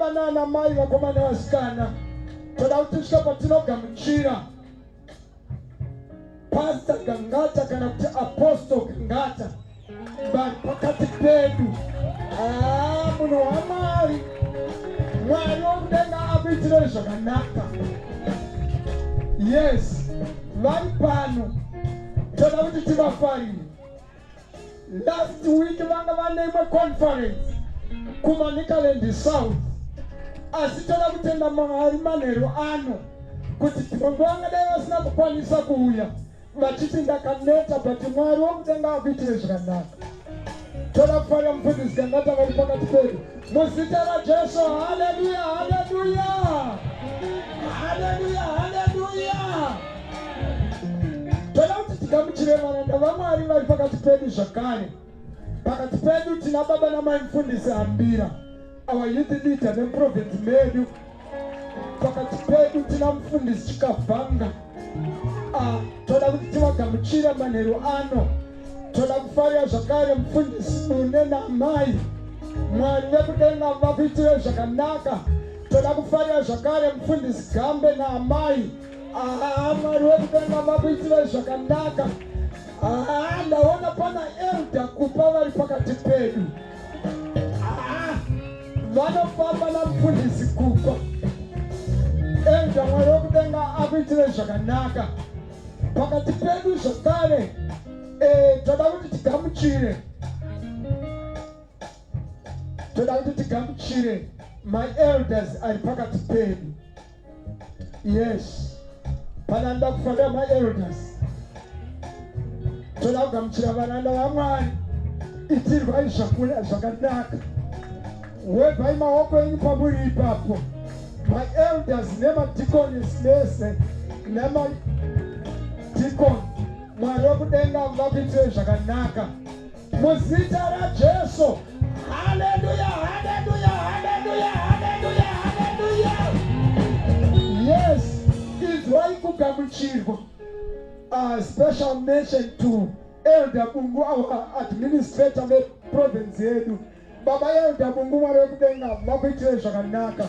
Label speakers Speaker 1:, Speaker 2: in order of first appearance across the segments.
Speaker 1: baba nana mai vakomana vasikana toda kuti svika patinogamuchira Pastor Gangata kana kuti Apostle Gangata vari pakati pedu. Munhu waMwari, Mwari wokudenga akuitire zvakanaka. Yes, vari pano toda kuti tivafarire. Last week vanga vane imwe conference kuManicaland South, asi toda kutenda Mwari manheru ano kuti tongo vangadai vasina kukwanisa kuuya vachiti ndakaneta, but Mwari wokudenga akuitire zvakanaka. Toda kufarira mufundisi Gangata vari pakati pedu muzita raJesu. Haleluya, haleluya, haleluya, haleluya. Toda kuti tigamuchire varanda vaMwari vari pakati pedu zvakare. Pakati pedu tina baba namai mufundisi Hambira, our youth leader neprovince medu. Pakati pedu tina mufundisi Chikabhanga. Toda kuti tivagamuchira manheru ano. Toda kufarira zvakare mufundisi Bune namai. Mwari vekudenga vakuitire zvakanaka. Toda kufarira zvakare mufundisi Gambe naamai. Mwari vekudenga vakuitire zvakanaka. Ndaona pana Elda Kupa vari pakati pedu. Vanofamba namufundisi Kupa. Elda, Mwari vekudenga akuitire zvakanaka. Pakati pedu zvakare toda kuti tigamuchire. Toda kuti tigamuchire my elders ari pakati pedu. Yes, pana nda kufarira my elders. Toda kugamuchira varanda vaMwari. Itirwai zvakanaka. Webvai maoko enyu pamuri ipapo. My elders nemadikonis nese nemadikoni, Mwari wokudenga vakuitire zvakanaka muzita raJesu. Haleluya, haleluya, haleluya, haleluya, haleluya. Yes, inzwai kugamuchirwa. Special mention to Elder Bungu, our administrator veprovince yedu. Baba Elder Bungu, Mwari wokudenga vakuitire zvakanaka.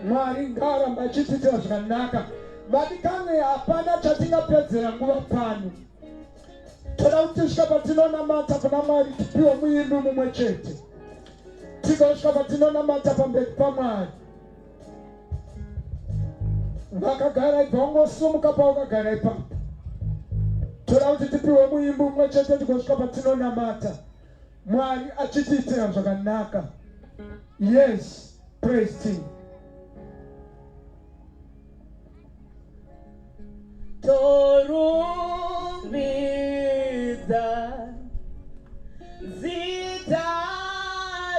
Speaker 1: Mwari ngaramba achitiitira zvakanaka. Vadikange hapana chatingapedzera nguva pano. Toda kuti tisvika patinonamata kuna Mwari tipiwe muimbi mumwe chete. Tigosvika patinonamata pamberi paMwari. Vakagara ibva ungosumuka paukagara ipapo. Toda kuti tipiwe muimbi mumwe chete tigosvika patinonamata Mwari achitiitira zvakanaka. Yes, praise Him. Torumbidza zita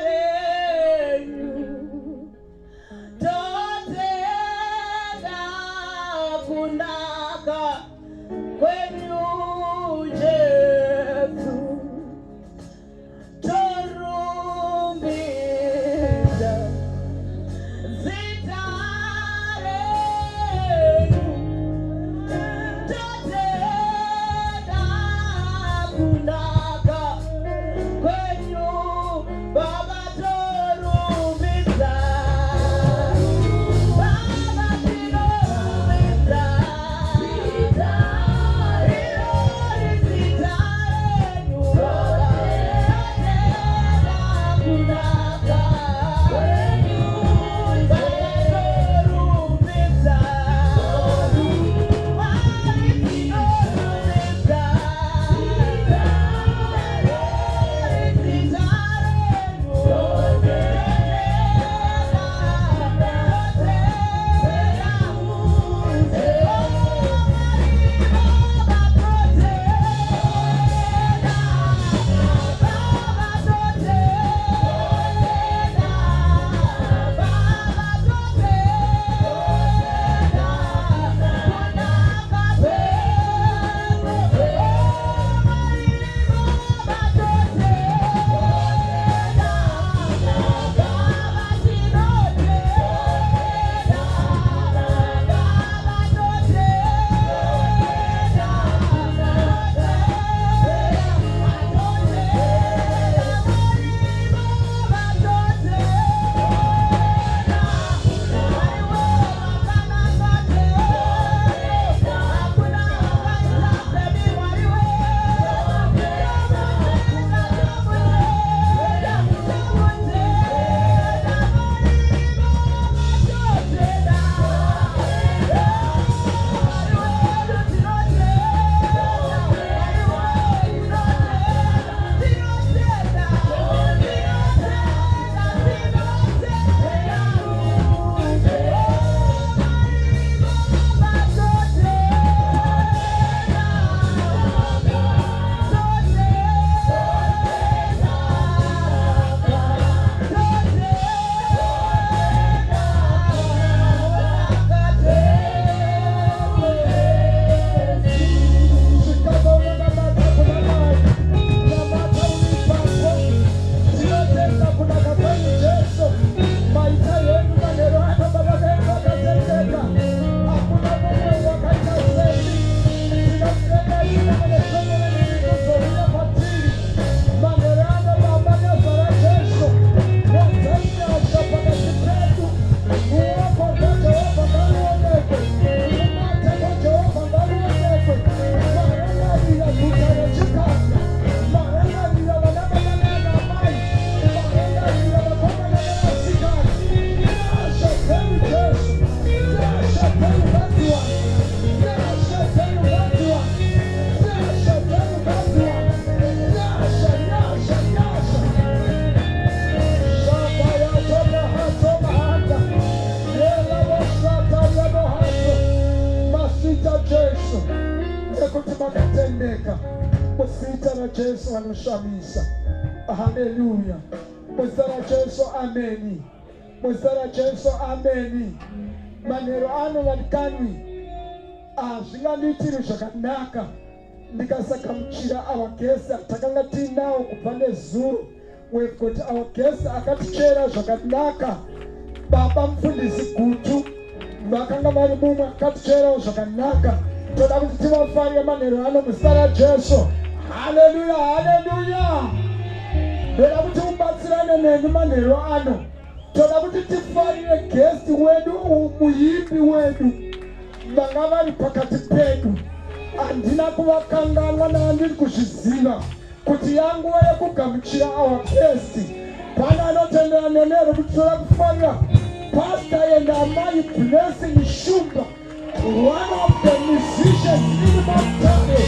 Speaker 1: renyu, totenda kunaka kwenyu Jesu. Torumbidza zita renyu, totenda vanoshamisa. Haleluya. Muzita ra Jesu, ameni. Muzita ra Jesu, ameni. Manheru ano vadikanwi, zvingandiitiri zvakanaka ndikasagamuchira our guest atakanga tinawo kubva nezuro. We've got our guest akatichera zvakanaka. Baba mufundisi Gutu vakanga vari mumwe akaticherawo zvakanaka. Toda kuti tivafarire manheru ano muzita ra Jesu. Haleluya, haleluya. Toda kuti ubatsirane neni manheru ano. Toda kuti tifarire guest wedu, muyimbi wedu vanga vari pakati pedu. Handina kuvakanganwa naandiri kuzviziva kuti yanguva yekugamuchira our guest. Pana anotendera nenero kuti toda kufarira Pastor and Amai Blessing Shumba, one of the musicians in Matane.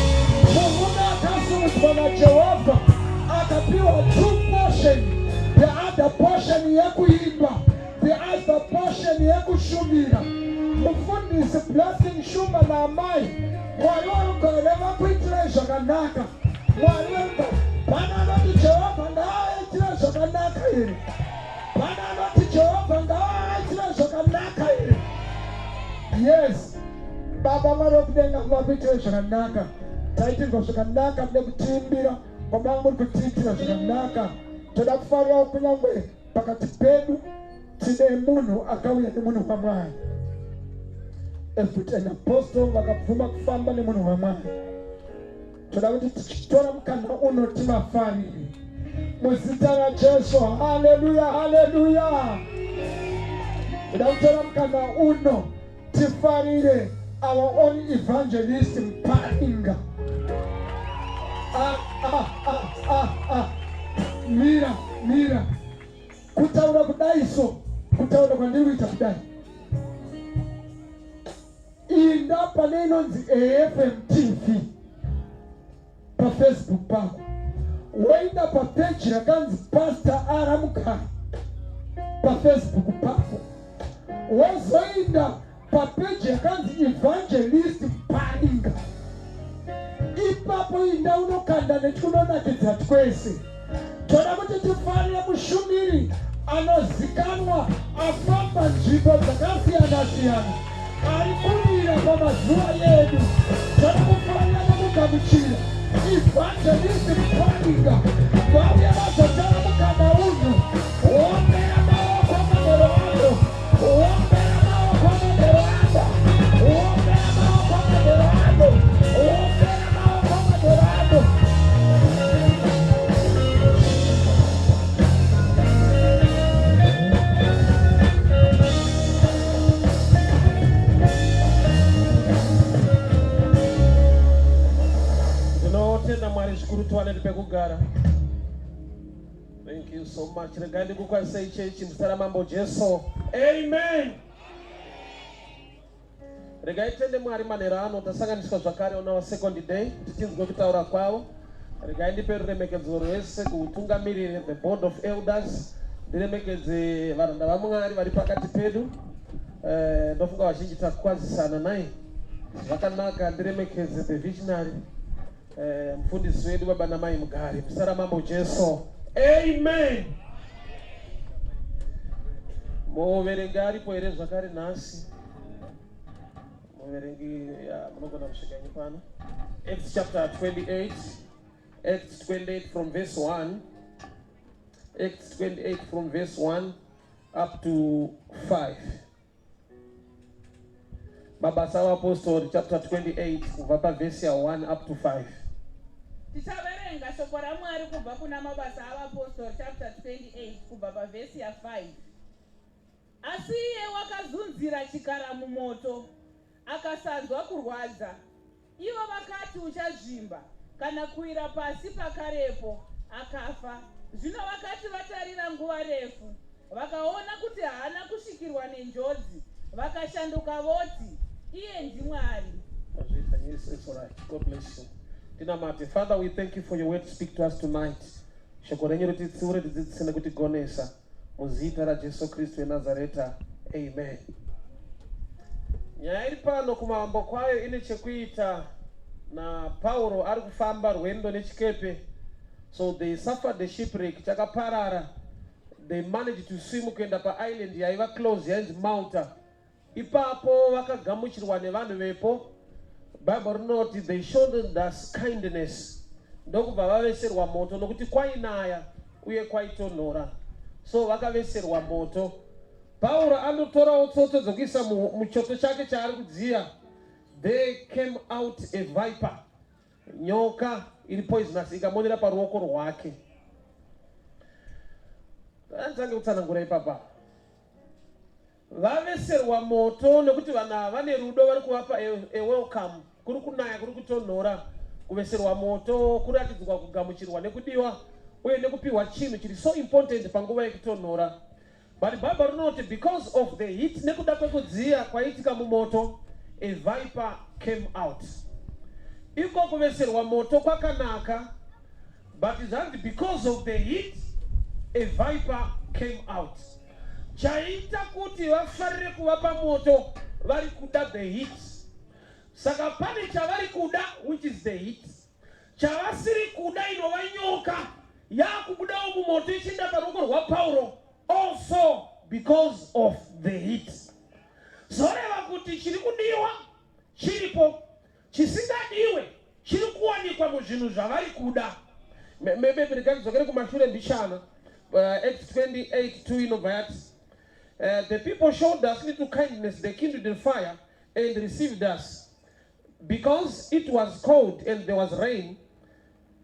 Speaker 1: Muhuna akasumudzwa naJehovha akapiwa 2 portion. The other portion yekuimba, the other portion yekushumira. Mufundisi Blessing Shumba na Amai, Mwari warugare vakuitira zvakanaka. Mwari warugare, pana anoti Jehovha ngaaitire zvakanaka iri. Pana anoti Jehovha ngaaitire zvakanaka iri. Yes, Baba Mwari wokudenga vakuitire zvakanaka. Taitirwa zvakanaka nekutiimbira, kwamanga muri kutiitira zvakanaka. Toda kufarira kunyangwe pakati pedu tine munhu akauya nemunhu waMwari. Efut an apostle vakabvuma kufamba nemunhu waMwari. Toda kuti tichitora mukana uno tivafarire muzita ra Jesu. Haleluya, haleluya. Toda kutora mukana uno tifarire our own evangelist Mparinga. Mira kutaura kudaiso, kutaura kwandikuita kudai. Inda pane inonzi AFM TV pa Facebook pako. Woenda pa page rakanzi Pastor Aramukara pa Facebook pako. Wozoenda pa page yakanzi Evangelist Mparinga. Ipapo inda unokanda netikunonakidza twese. Toda kuti tifarire mushumiri anozikanwa afamba nzvimbo dzakasiyana-siyana, ari kumira pamazuva yedu. Toda kufarira nokugamuchira Evangelist Mparinga. Vauya vazotora mukana uno. Ombera maoko manheru ano. Ombera maoko manheru ano. Ombera maoko manheru ano. Ombera maoko manheru ano. Thank you so much. Regai kukwasa ichechi mstara mambo Jesu. Amen. Regai tende Mwari manheru ano tasanganiswa zvakare on our second day tichinzwa kutaura kwavo. Regai ndipe ruremekedzo rwese kutungamirira the board of elders. Ndiremekedze varanda vaMwari vari pakati pedu. Ndofunga vazhinji takwazisana naye. Zvakanaka. Ndiremekedze the visionary mfundisi wedu Baba Namai Mugari. Mstara mambo Jesu. Amen. Muverengi aripo here zvakare nhasi. Muverengi munogona kusvika pano. Acts chapter 28. Acts 28 from verse 1. Acts 28 from verse 1 up to 5. Mabasa aPostoli chapter 28 kubva paverse 1 up to 5.
Speaker 2: Tichaverenga shoko raMwari kubva kuna Mabasa aVapostori chapter 28 kubva pavhesi ya 5. Asi iye wakazunzira chikara mumoto, akasanzwa kurwadza. Ivo vakati uchazvimba, kana kuwira pasi pakarepo, akafa. Zvino vakati vatarira nguva refu, vakaona kuti haana kusvikirwa nenjodzi, vakashanduka voti, iye ndiMwari.
Speaker 1: It's all right. God bless you. Father, we thank you for your word to speak to us tonight. Shoko renyu rititsiure tidzidzise kutigonesa muzita raJesu Kristu weNazareta. Amen. Nyaya iri pano kumahombo kwayo ine chekuita na Pauro ari kufamba rwendo nechikepe
Speaker 3: So they suffered the shipwreck. Chakaparara. They managed to swim kuenda pa island yaiva close yanzi Malta. Ipapo vakagamuchirwa nevanhu vepo. Bible notes they showed us kindness. Ndokubva vaveserwa moto nokuti kwainaya uye kwaitonhora. So vakaveserwa moto. Pauro anotorawo tsotso dzokuisa muchoto chake chaari kudziya. There came out a viper. Nyoka iri poisonous ikamonera paruoko rwake. Anzange kutsanangura ipapa. Vaveserwa moto nekuti vanhu vane rudo vari kuvapa a welcome. Kuri kunaya kuri kutonhora. Kuveserwa moto kuratidzwa kugamuchirwa nekudiwa uye nekupiwa chinhu chiri so important panguva yekutonhora. But Bible note because of the heat nekuda kwekudziya kwaitika mumoto, a viper came out. Iko kuveserwa moto kwakanaka, but it's because of the heat a viper came out. Chaita kuti vafarire kuvapa moto vari kuda the heat. Saka pane chavari kuda which is the heat. Chavasiri kuda inova nyoka yakubudawo mumoto ichienda paruoko rwaPauro also because of the heat. Zoreva kuti chiri kudiwa chiripo, chisingadiwe chiri kuwanikwa muzvinhu zvavari kuda. Maybe ndikadzokere kumashure ndishana. Acts 28:2 inobva yati the people showed us little kindness, they kindled the fire and received us. Because it was cold and there was rain,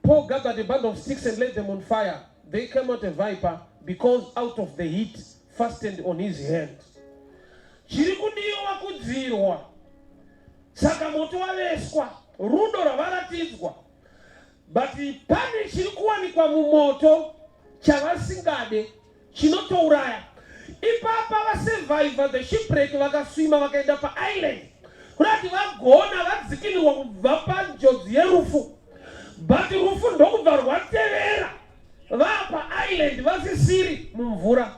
Speaker 3: Paul gathered a band of sticks and laid them on fire. They came out a viper because out of the heat fastened on his hand. Chiri kudiwa kudzirwa. Saka moto waveswa, rudo ravaratidzwa. But pane chiri kuwanikwa mumoto chavasingade chinotouraya. Ipapa vasurvivor the shipwreck vakaswima vakaenda pa island. Kurati vagona vadzikinirwa kubva panjodzi yerufu. But rufu ndokubva rwatevera. Vapa island vasisiri mumvura.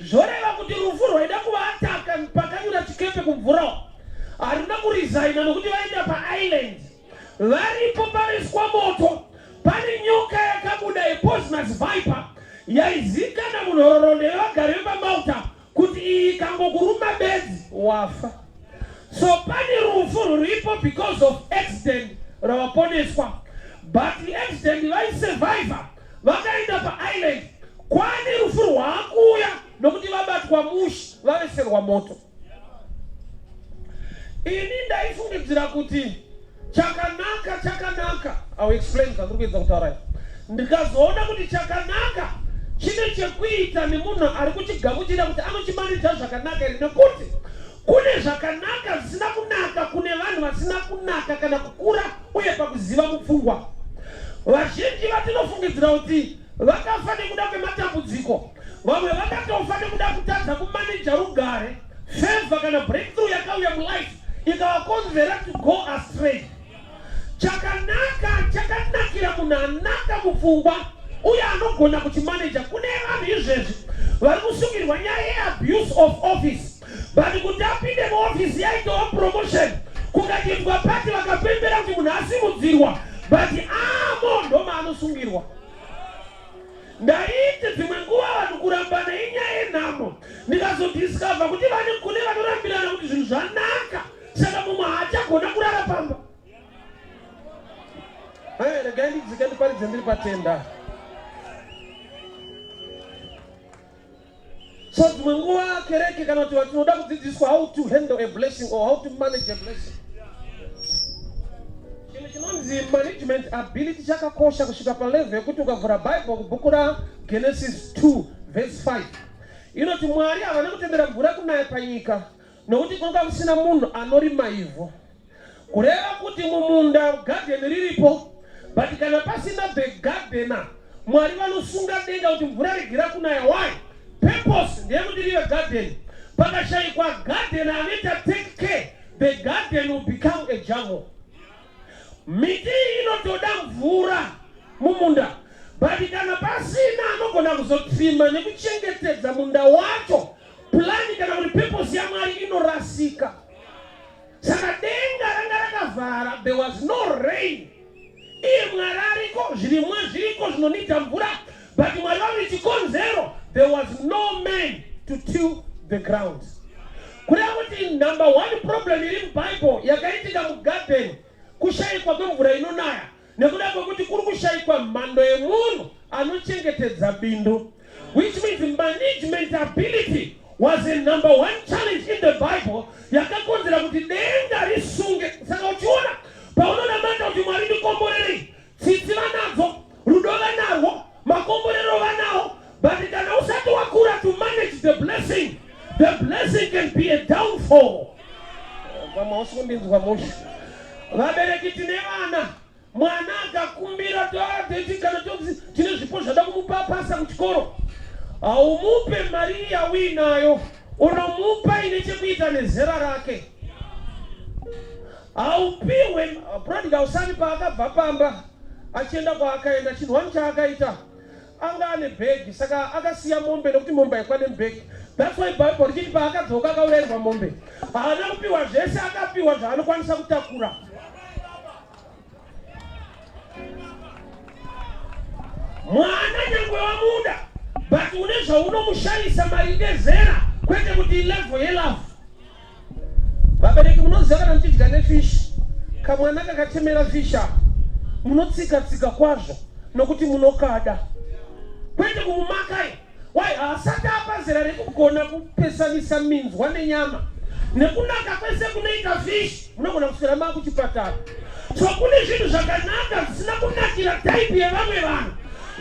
Speaker 3: Zvoreva kuti rufu rwaida kuvaataka pakanyura chikepe kumvura. Harina kurizaina nokuti vaenda pa island. Varipo paviswa moto. Pane nyoka yakabuda a poisonous viper. Yaizikana munhoroondo yevagari vepaMalta kuti iyi ikangokuruma bedzi wafa. So pani rufu ruripo because of accident ravaponeswa. But the accident vaisurvivor vakaenda pa island. Kwani rufu rwaakuya nokuti vabatwa mushi vaveserwa moto. Ini ndaifungidzira kuti chakanaka I will explain zvandiri kuedza kutaura. Ndikazoona kuti chakanaka chine chekuita nemunhu ari kuchigamuchira kuti anochimanidza zvakanaka iri nekuti kune zvakanaka zvisina kunaka kune vanhu vasina kunaka kana kukura uye pakuziva mupfungwa. Vazhinji vatinofungidzira kuti vakafa nekuda kwematambudziko, vamwe vakatofa nekuda kutadza kumanija rugare, favor kana breakthrough yakauya mulife ikavakonzera to go astray. Chakanakira munhu anaka mupfungwa uye anogona kuchimanija. Kune vanhu izvezvi vari kusungirwa nyaya yeabuse of office, but kuti apinde muofisi yaitawo promotion kukachiitwa pati vakapembera kuti munhu asimudzirwa, but amo ndo maanosungirwa. Ndaiti dzimwe nguva vanhu kurambana inyaya yenhamo, ndikazodiscover kuti kune vanorambirana kuti zvinhu zvanaka, saka mumwe haachagona kurara pamba. Regai ndidzike ndiparidze ndiri patenda. So dzimwe nguva kereke kana kuti tinoda kudzidziswa how to handle a blessing or how to manage a blessing. Chinhu chinonzi management ability chakakosha kusvika palevel yekuti ukavhura Bible kubhuku raGenesis 2:5 inoti Mwari havana kutendera mvura kunaya panyika nokuti kwanga kusina munhu anorima ivhu. Kureva kuti mumunda garden riripo, but kana pasina the gardener, Mwari vanosunga denga kuti mvura regira kunaya. Why? Purpose ndeyekuti rive garden. Pakashayikwa garden anoita take care, the garden will become a jungle. Miti inotoda mvura mumunda, but kana pasina anogona kuzotrima nekuchengetedza munda wacho, plani kana kuti purpose yaMwari inorasika. Saka denga ranga rakavhara, there was no rain. iye Mwari ariko, zvirimwa zviriko zvinonita mvura, but Mwari vave chikonzero. There was no man to till the ground. Kureva kuti number one problem iri muBible yakaitika mugarden kushayikwa kwemvura inonaya, nekuda kwekuti kuri kushayikwa mhando yemunhu anochengetedza bindu, which means management ability was a number one challenge in the Bible. Yakakonzera kuti denga risunge. Saka uchiona paunoda manda kuti Mwari ndikomborerei, tsitsi vanadzo, rudo vanarwo, makomborero vanawo, but kana usati wakura to manage the blessing can be a downfall. Vabereki tine vana, mwana akakumbira kana tine zvipo zvada kumupapasa kuchikoro, haumupe mari yawinayo, unomupa ine chekuita nezera rake. Haupiwe prodigal son paakabva pamba achienda kwaakaenda, chinhu wani chaakaita anga ane bhegi, saka akasiya mombe nekuti mombe haikwane mubhegi. That's why Bible richiti paakadzoka akaurayirwa mombe, haana kupiwa zvese, akapiwa zvaanokwanisa kutakura. Mwana nyangwe wamuda, but une zvaunomushaisa maringe zera, kwete kuti level yelove. Vabereki munoziva kana muchidya nefish, kamwana kakatemera fish apa munotsika kwazvo nokuti munokada, kwete kumumakai. Why asati apa zera rekugona kupesanisa minzwa nenyama, nekunaka kwese kunoita fish munogona kuswera kuchipatara. So kune zvinhu zvakanaka zvisina kunakira type yevamwe vanhu,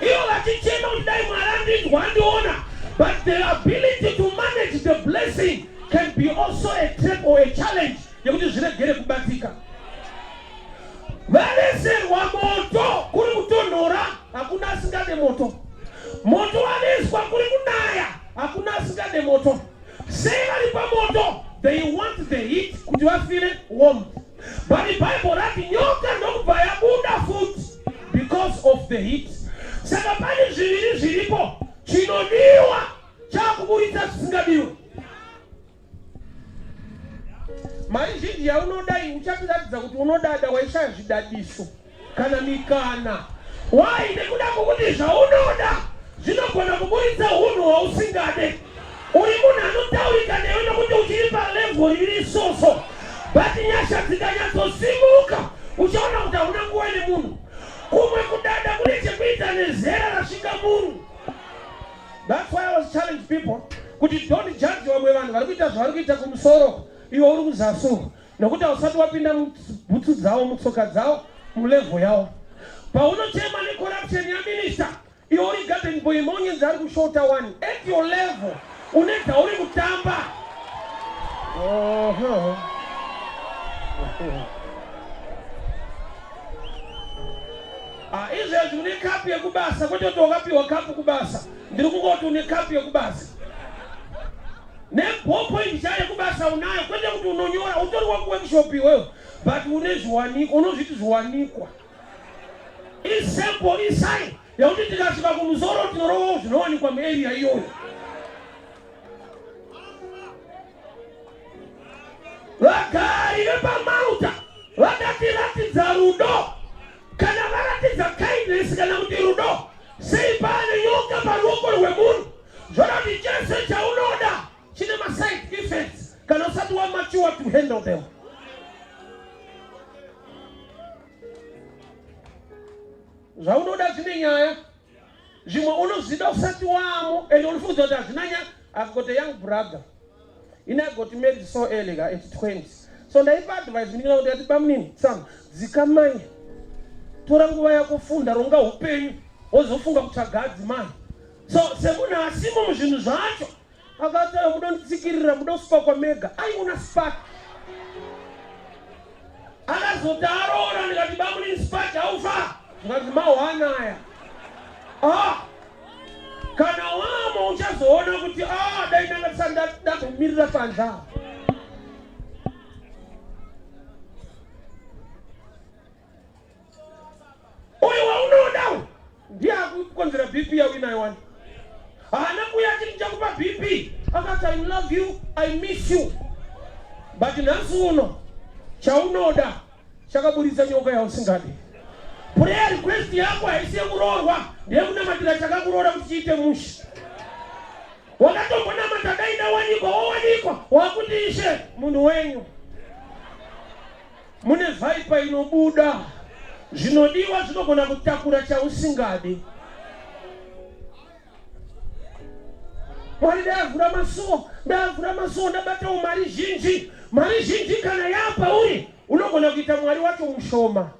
Speaker 3: ivo vachichema kuti dai Mwari andinzwa andiona, but the ability to manage the blessing can be also a threat or a challenge yekuti zviregere kubatika. Vareserwa moto kuri kutonhora, hakuna asingade moto. Moto waneswa kuri kunaya, hakuna asingade moto. Sei vari pamoto, they want the heat kuti vafile warm. But the Bible rati nyoka ndokubva yabuda futi because of the heat. Saka pane zviviri zviripo, chinodiwa chakuburitsa zvisingadiwe. Mari zhinji yaunodai uchatiratidza kuti unodada waishaya zvidadiso kana mikana. Why? Nekuda kwokuti zvaunoda zvinogona kuburitsa hunhu hwausingade. Uri munhu anotaurika newe nokuti uchiri palevel iri isoso, but nyasha dzikanyatsosimuka uchaona kuti hauna nguva nemunhu. Kumwe kudada kune chekuita nezera rasvika munhu. That's why I was challenging people kuti don't judge vamwe vanhu vari kuita zvavari kuita kumusoro, iwe uri kuzasi, nokuti hausati wapinda mubhutsu dzavo, mutsoka dzavo, mulevel yavo. Paunochema necorruption yaminister, iwe uri garden boy monyenzi ari kushota one at your level, unedza uri kutamba. Izvezvi une kapu yekubasa, kwete kuti wakapiwa kapu kubasa. Ndiri kungoti une kapu yekubasa. Neballpoint chayo yekubasa unayo, kwete kuti unonyora, utori wakuworkshop iwewe, but une zviwanikwa, unozviti zviwanikwa. Isample isai yakuti tikasvika kumusoro tinorovawo zvinowanikwa muarea iyoyo. Vagari vepamauta vakatiratidza rudo, kana varatidza kindness kana kuti rudo, sei pane nyoka paruoko rwemunhu. Zvona kuti chese chaunoda chine maside effects kana usati wamature to handle them. Zvaunoda zvine nyaya, zvimwe unozvida usati wamo, and unofunga kuti hazvina nyaya. I've got a young brother, I got married so early at 20. So ndaipa advice ndingira kuti ati pamunini tsam dzikamai tora nguva yakufunda ronga upenyu wozofunga kutsvaga adzimai. So semunhu asimo muzvinhu zvacho akati muda kunditsikirira, muda kusupa kwamega, aiona spark. Akazoti aroora ndikati bamunini spark haufa, ndikati mahwanaya. Kana wamo uchazoona kuti dai ndanga ndakumirira panza. Uyu waunoda ndiye akukonzera BP yawina wani. Haana kuya chiti chakupa BP, akati I love you, I miss you. But nansi uno chaunoda chakaburitsa nyoka yausingadi. prayer request yako haisi kurorwa ndekunamatira chakakurora kuti chiite mushe. Wakatombona matadaida wawanikwa wakuti ishe munhu wenyu mune vhaipa inobuda zvinodiwa zvinogona kutakura chausingadi. Mwari ndavhura maso ndabatawo mari zhinji kana yapa uri unogona kuita mwari wacho mushoma.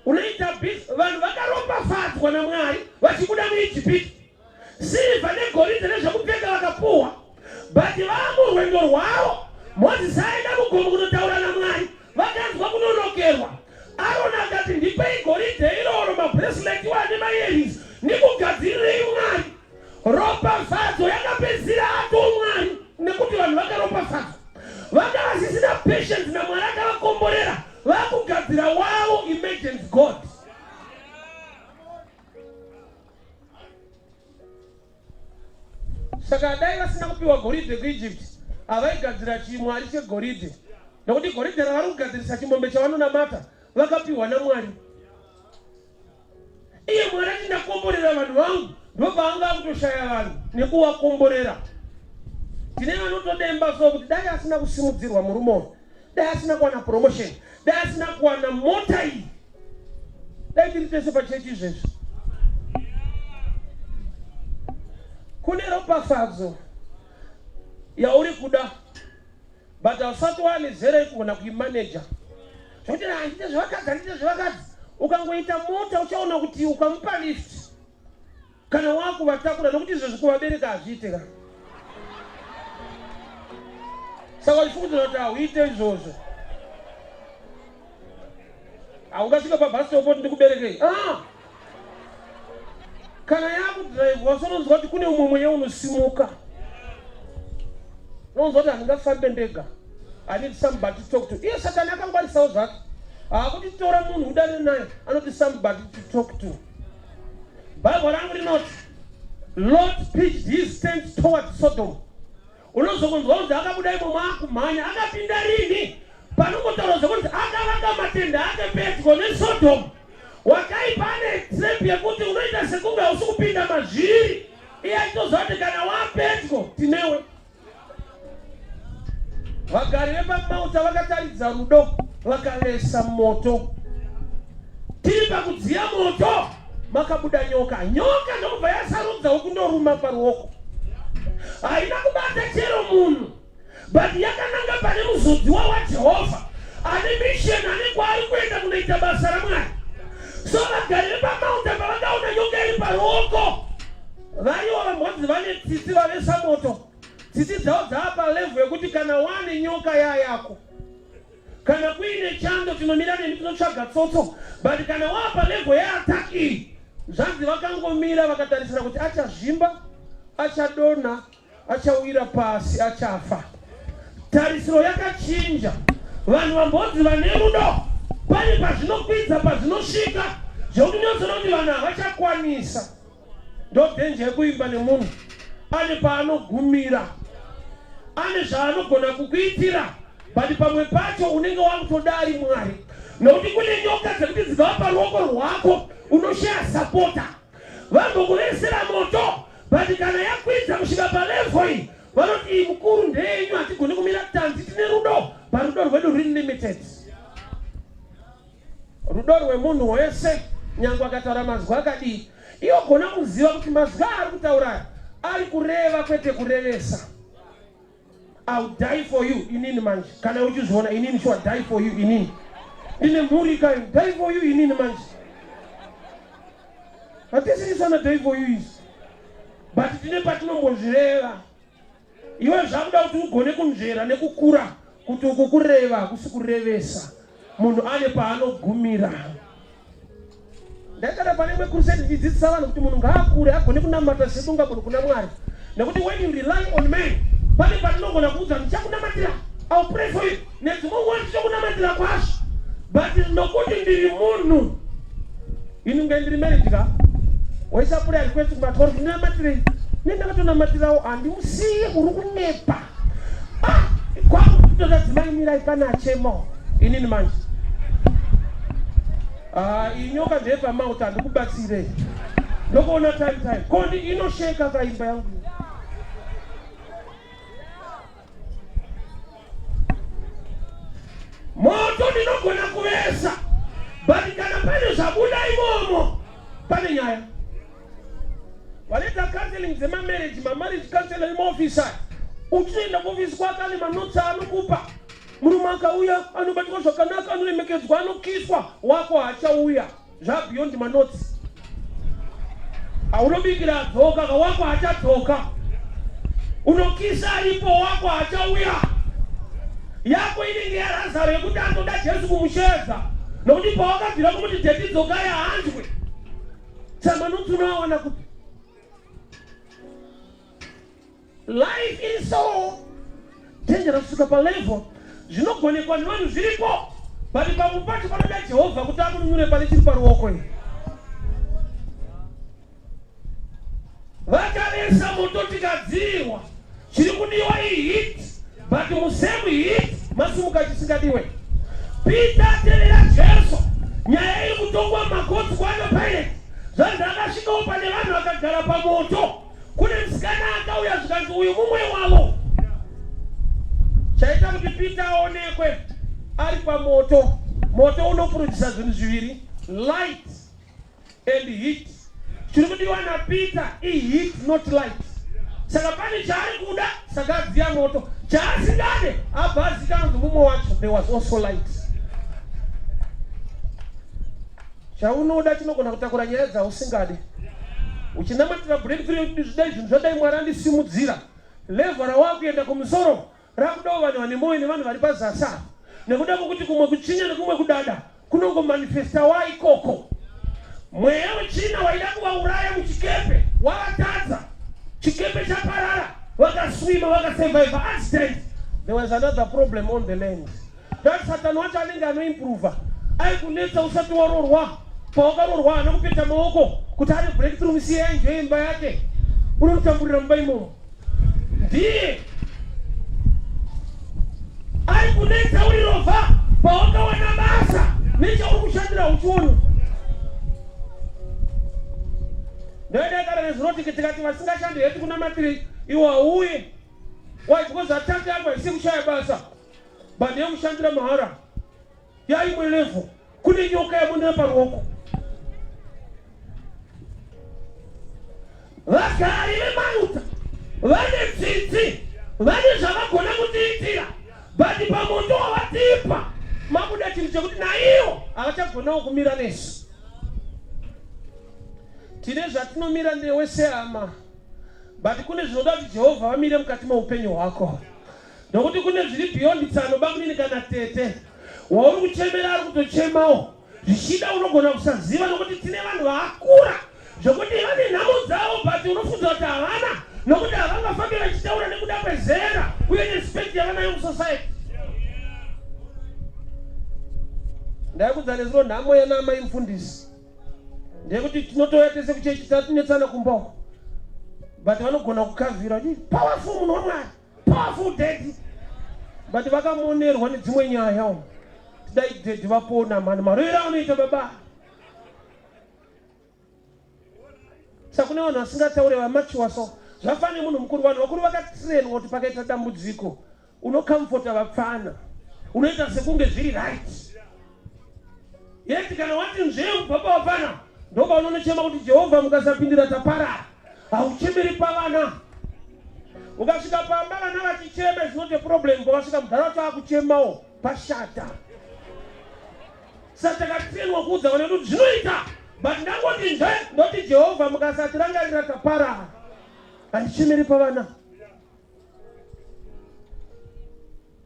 Speaker 3: Unoita vanhu vakaropafadzwa naMwari vachikuda muIjipiti silva negoridhe nezvekupfeka vakapuhwa, but vaamurwendo rwavo Mozisi aenda mugomo kunotaura naMwari vakanzwa kunonokerwa. Aroni akati ndipei goridhe iroro mabresleti wane maerisi ndikugadzirirei Mwari. Ropafadzo yakapedzisira atomwari nekuti vanhu vakaropafadzwa vakava zvisina patience naMwari akavakomborera vakugadzira wavo imagined God. Saka dai vasina kupiwa goridhe kuIjipti avaigadzira chimwari chegoridhe, nekuti goridhe ravari kugadzirisa chimombe chavanonamata vakapiwa naMwari. Iye Mwari ati ndakomborera vanhu vangu ndopaanga kutoshaya vanhu nekuvakomborera. Tine vanotodemba so kuti dai asina kusimudzirwa murume, dai asina kuwana promotion, dai asina kuwana mota iyi, dai tiri tese pachechi izvezvi. Kune ropafadzo yauri kuda, but hausati wane zera yekugona kuimaneja. Zvokuti handite zvevakadzi, ukangoita mota uchaona kuti ukamupa lift kana wakuvatakura, nokuti izvezvi kuvabereka hazviite ka. Saka uchifungidzira kuti hauite izvozvo, haungasvika pabhasitopo kuti ndikuberekei. Kana yakudhiraivha wasononzwa kuti kune umwe mweya unosimuka, unonzwa kuti handingafambe ndega, I need somebody to talk to. Iye Satani akangwarisawo zvake, haakuti tora munhu udane naye, anoti somebody to talk to. Bible rangu rinoti Lot pitched his tent towards Sodom. Unozokunzwa kuti akabuda imo maakumhanya akapinda rini panongotaura zvokuti akavaka matenda ake pedyo neSodom. Wakaipa ane trap yekuti unoita sekunge hausi kupinda mazviri. Iye achitoziva kuti kana wapedyo tinewe. Vagari vepamauta vakataridza rudo vakalesa moto. Tiri pakudziya moto makabuda nyoka. Nyoka ndobva yasarudzawo kundoruma paruoko. Haina kubata chero munhu, but yakananga pane muzodziwa waJehovha ane mission ane kwaari kuenda kunoita basa raMwari. So vagari vepamauta pavakaona nyoka iri paruoko, variwo vamhodzi vane tsitsi vavesa moto. Tsitsi dzavo dzava palevel yekuti kana wane nyoka yako, kana kuine chando chinomira nemi tinotsvaga tsotso, but kana wava palevel yeattack iyi, zvanzi vakangomira vakatarisira kuti achazvimba, achadonha, achawira pasi, achafa. Tarisiro yakachinja. Vanhu vambodzi vane rudo pane pazvinokwidza pazvinosvika zvokuti nyotsono kuti vanhu havachakwanisa. Ndo dhenje yekuimba nemunhu ane paanogumira, ane zvaanogona kukuitira, but pamwe pacho unenge wakutodari Mwari, nokuti kune nyoka dzekuti dzikava paruoko rwako unoshaya sapota. Vambokuvesera moto, but kana yakwidza kusvika palevel iyi vanoti mukuru ndeyenyu hatigoni kumira tanzi, tine rudo, parudo rwedu ruri limited. Rudo rwemunhu wese nyange akataura mazwi akadii, iwo gona kuziva kuti mazwi ari kutaura ari kureva kwete kurevesa. I'll die for you inini manje. Kana uchizviona inini shall die for you inini. Ndine mhuri kai die for you inini manje. Hatisi sana die for you is. But tine patinombozvireva. Iwe zvakuda kuti ugone kunzvera nekukura kuti ukukureva kusikurevesa. Munhu ane paanogumira. Ndakada pane mwe crusade ndidzidzisa vanhu kuti munhu ngaakure agone kunamata sebunga munhu kuna Mwari. Nekuti when you rely on men, pane patinogona kuudza ndichakunamatira, I'll pray for you. Nedzimwe nguva ndichakunamatira kwazvo. But nokuti ndiri munhu. Inunge ndiri married ka? Waisa prayer request kumatoro ndinamatirei. Nendakatonamatirawo handimusiye uri kunyepa. Kwakutoda dzimai mirai kana chemo. Inini manje. Inyoka ndepamauta ndikubatsire. Ndokuona time. Kondi inosheka kaimba yangu. Moto ndinogona kuvesa. But kana pane zvabuda imomo. Pane nyaya. Waleta counseling zema marriage counseling officer. Uchienda kuoffice kwake ane manotsi anokupa. Murume akauya anobatwa zvakanaka anoremekedzwa anokiswa wako hachauya. Zva beyond manotsi. Aunobikira dzoka wako hachadzoka. Unokisa aripo wako hachauya. Yako inenge yarazaro yekuti anoda Jesu kumushedza. Nokuti pawakabvira kumuti dheti dzoka yahanzwe. Samanotsi unoawana kuti life is so dangerous kusvika palevel zvinogonekwa nevanhu zviripo but pamupati panoda Jehovha kuti akunyure pane chiri paruoko iyi. Vakaresa moto tikadzirwa chiri kudiwa ihit but musemu hit masumuka chisingadiwe. Peter aterera Jesu nyaya iri kutongwa makotsi kwano Pilate zvanzi akasvikawo pane vanhu vakagara pamoto. Kune musikana akauya zvikanzi uyu mumwe wavo. Chaita kuti Peter aonekwe ari pamoto. Moto unoprodusa zvinhu zviviri, light and heat. Chiri kudiwa naPeter heat not light. Saka pane chaari kuda saka adziya moto. Chaasingade abva azikanwa kuti mumwe wacho there was also light. Chaunoda chinogona kutakura nyaya dzausingade. Uchinamatira breakthrough zvidai zvinhu zvadai Mwari andisimudzira. Level rawakuenda kumusoro rakudawo vanhu vane moyo nevanhu vari pazasa. Nekuda kwokuti kumwe kuchinya nekumwe kudada kunongomanifesta waikoko. Mweya wechina waida kuvauraya muchikepe wavatadza. Chikepe chaparara vakaswima vakasurvive accident. There was another problem on the land. That Satan wacho anenge anoimprova. Aikunetsa usati warorwa. Pawakarorwa anokupeta maoko kuti ari breakthrough musiye enjoy imba yake. Unomutamburira mumba imomo. Ndiye aikunetsa uri rova pawakawana basa nechauri kushandira uchiona. Ndakadakara nezvinoti tikati vasingashandi hetu kunamatiri iwo hauye. Why? Because attack yako isi kushaya basa. But yemushandira mahara. Yaimwe level. Kune nyoka yamundira paruoko. Vakari vemauta vane tsitsi vane zvavagona kutiitira but pamoto wavatipa mabuda chinhu chekuti naiwo havachagonawo kumira nesu. Tine zvatinomira newe sehama but kune zvinoda kuti Jehovha vamire mukati meupenyu hwako. Nokuti kune zviri beyond tsano bakunini kana tete wauri kuchemera ari kutochemawo zvichida unogona kusaziva nokuti tine vanhu vaakura zvokuti vane nhamo dzavo but unofunza kuti havana nokuti havangafambi vachitaura nekuda kwezera uye nerespect yavanayo musociety. Ndaikudza nezuro nhamo yanamai mufundisi ndekuti tinotouya tese kuchechi tatinetsana kumbawo but vanogona kukavhira kuti powerful munhu waMwari, powerful daddy, but vakamonerwa nedzimwe nyaya. Tidai daddy vapona mani marwere anoita baba. Saka kune vanhu vasingataure vamachiwa so zvafane munhu mukuru. Vanhu vakuru vakatrainwa kuti pakaita dambudziko unokamfota vapfana unoita sekunge zviri right. Yeti kana wati nzveu baba wapfana ndoba unonochema kuti Jehovha mukasapindira taparara. Hauchemeri pavana. Ukasvika pamba vana vachichema is not a problem. Ukasvika mudharaunda akuchemawo pashata. Saka takatrainwa kuudza vanhu kuti zvinoita but ndangoti nje ndoti Jehovha mukasatirangarira taparara. Haichemeri pavana.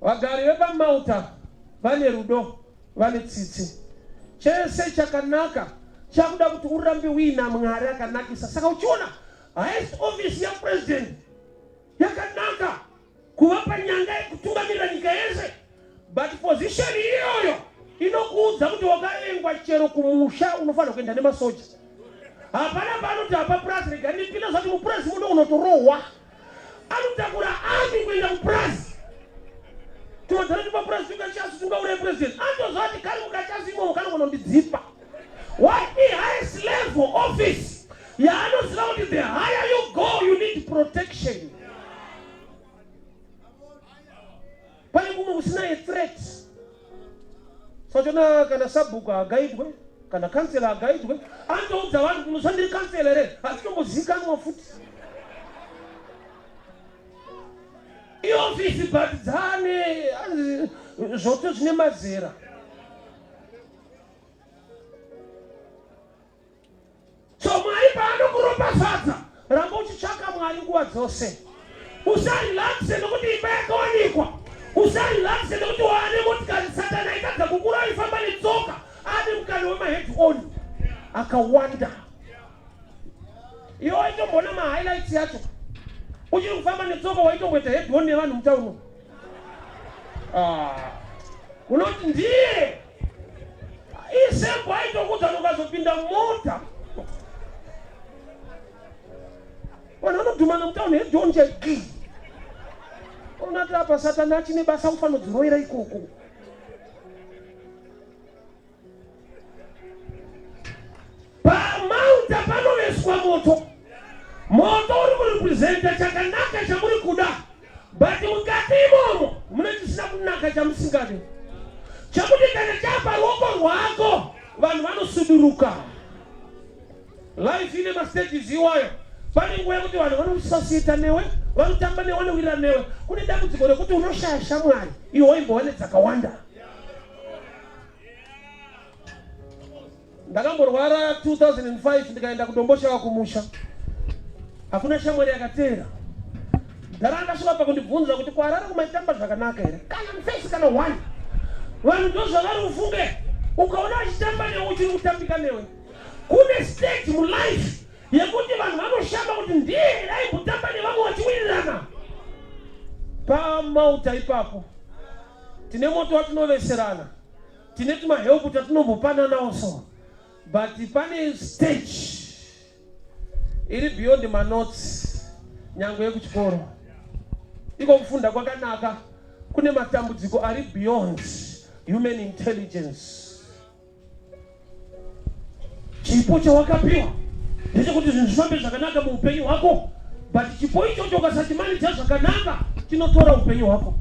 Speaker 3: Vagari vepamauta vane rudo vane tsitsi. Chese chakanaka chakuda kuti urambe uina Mwari akanakisa. Saka uchiona highest office ya president yakanaka kuvapa nyanga yekutungamirira nyika yese but position iyoyo inokuudza kuti wakaengwa chero kumusha unofanira kuenda nemasoja. Hapana panoti apa prazi rega ndipinda zvati muprazi muno unotorohwa. Anotakura ami kuenda kuprazi. Tiwadhara kuti paprazi tungachasu tungaure president. Andozvati kari mukachazimo mukanogona kundidzipa. kumwe kusina threat. Sachona kana sabhuku agaidwe kana kansela agaidwe andoudza vanhu kunoshandiri kansela here asitombozivikanwa futi. Iofisi but dzane zvoto zvine mazera. So Mwari paanokuropafadza ramba uchitsvaka Mwari nguva dzose. Usarelaxe nokuti imba yakawanikwa. Usarelaxe nokuti waane motikari Satani aitadza kukura aifamba netsoka ane mukana wemahead on akawanda. Iwe waitombona mahighlights yacho uchiri kufamba netsoka waitomboita head on nevanhu mutauno. Unoti ndiye isembo aitokudza nokazopinda mota. Vanhu vanodhumana mutauno head on chegi. Unati apa Satani achine basa kufanodziroira ikoko. Pamauta panoveswa moto. Moto uri kurepresenta chakanaka chamuri kuda. But mukati imomo mune chisina kunaka chamusingadi. Chakuti kana chapa ruoko rwako vanhu vanosuduruka. Life ine mastages iwayo. Pane nguva yekuti vanhu vanosasita newe, vanotamba newe, vanowira newe. Kune dambudziko rekuti unoshaya shamwari, iwe waimbowane dzakawanda. Ndakamborwara 2005 ndikaenda kudomboshaka kumusha. Hakuna shamwari yakatera. Ndaranga shuka pakundibvunza kuti kwarara kumaitamba zvakanaka here. Kana mufesi kana wani. Vanhu ndozvavari ufunge. Ukaona achitamba newe uchiri kutambika newe. Kune stage mu life yekuti vanhu vanoshamba kuti ndiye aimbotamba nevamwe vachiwirirana. Pamauta ipapo tine moto watinoveserana, tine tumahelp tatinombopananawo so. But pane stage iri beyond manotes nyango yekuchikoro. Iko kufunda kwakanaka kune matambudziko ari beyond human intelligence. Chipo chawakapiwa ndechekuti zvinhu zvifambe zvakanaka muupenyu hwako, but chipo ichocho ukasachimanidza zvakanaka chinotora upenyu hwako.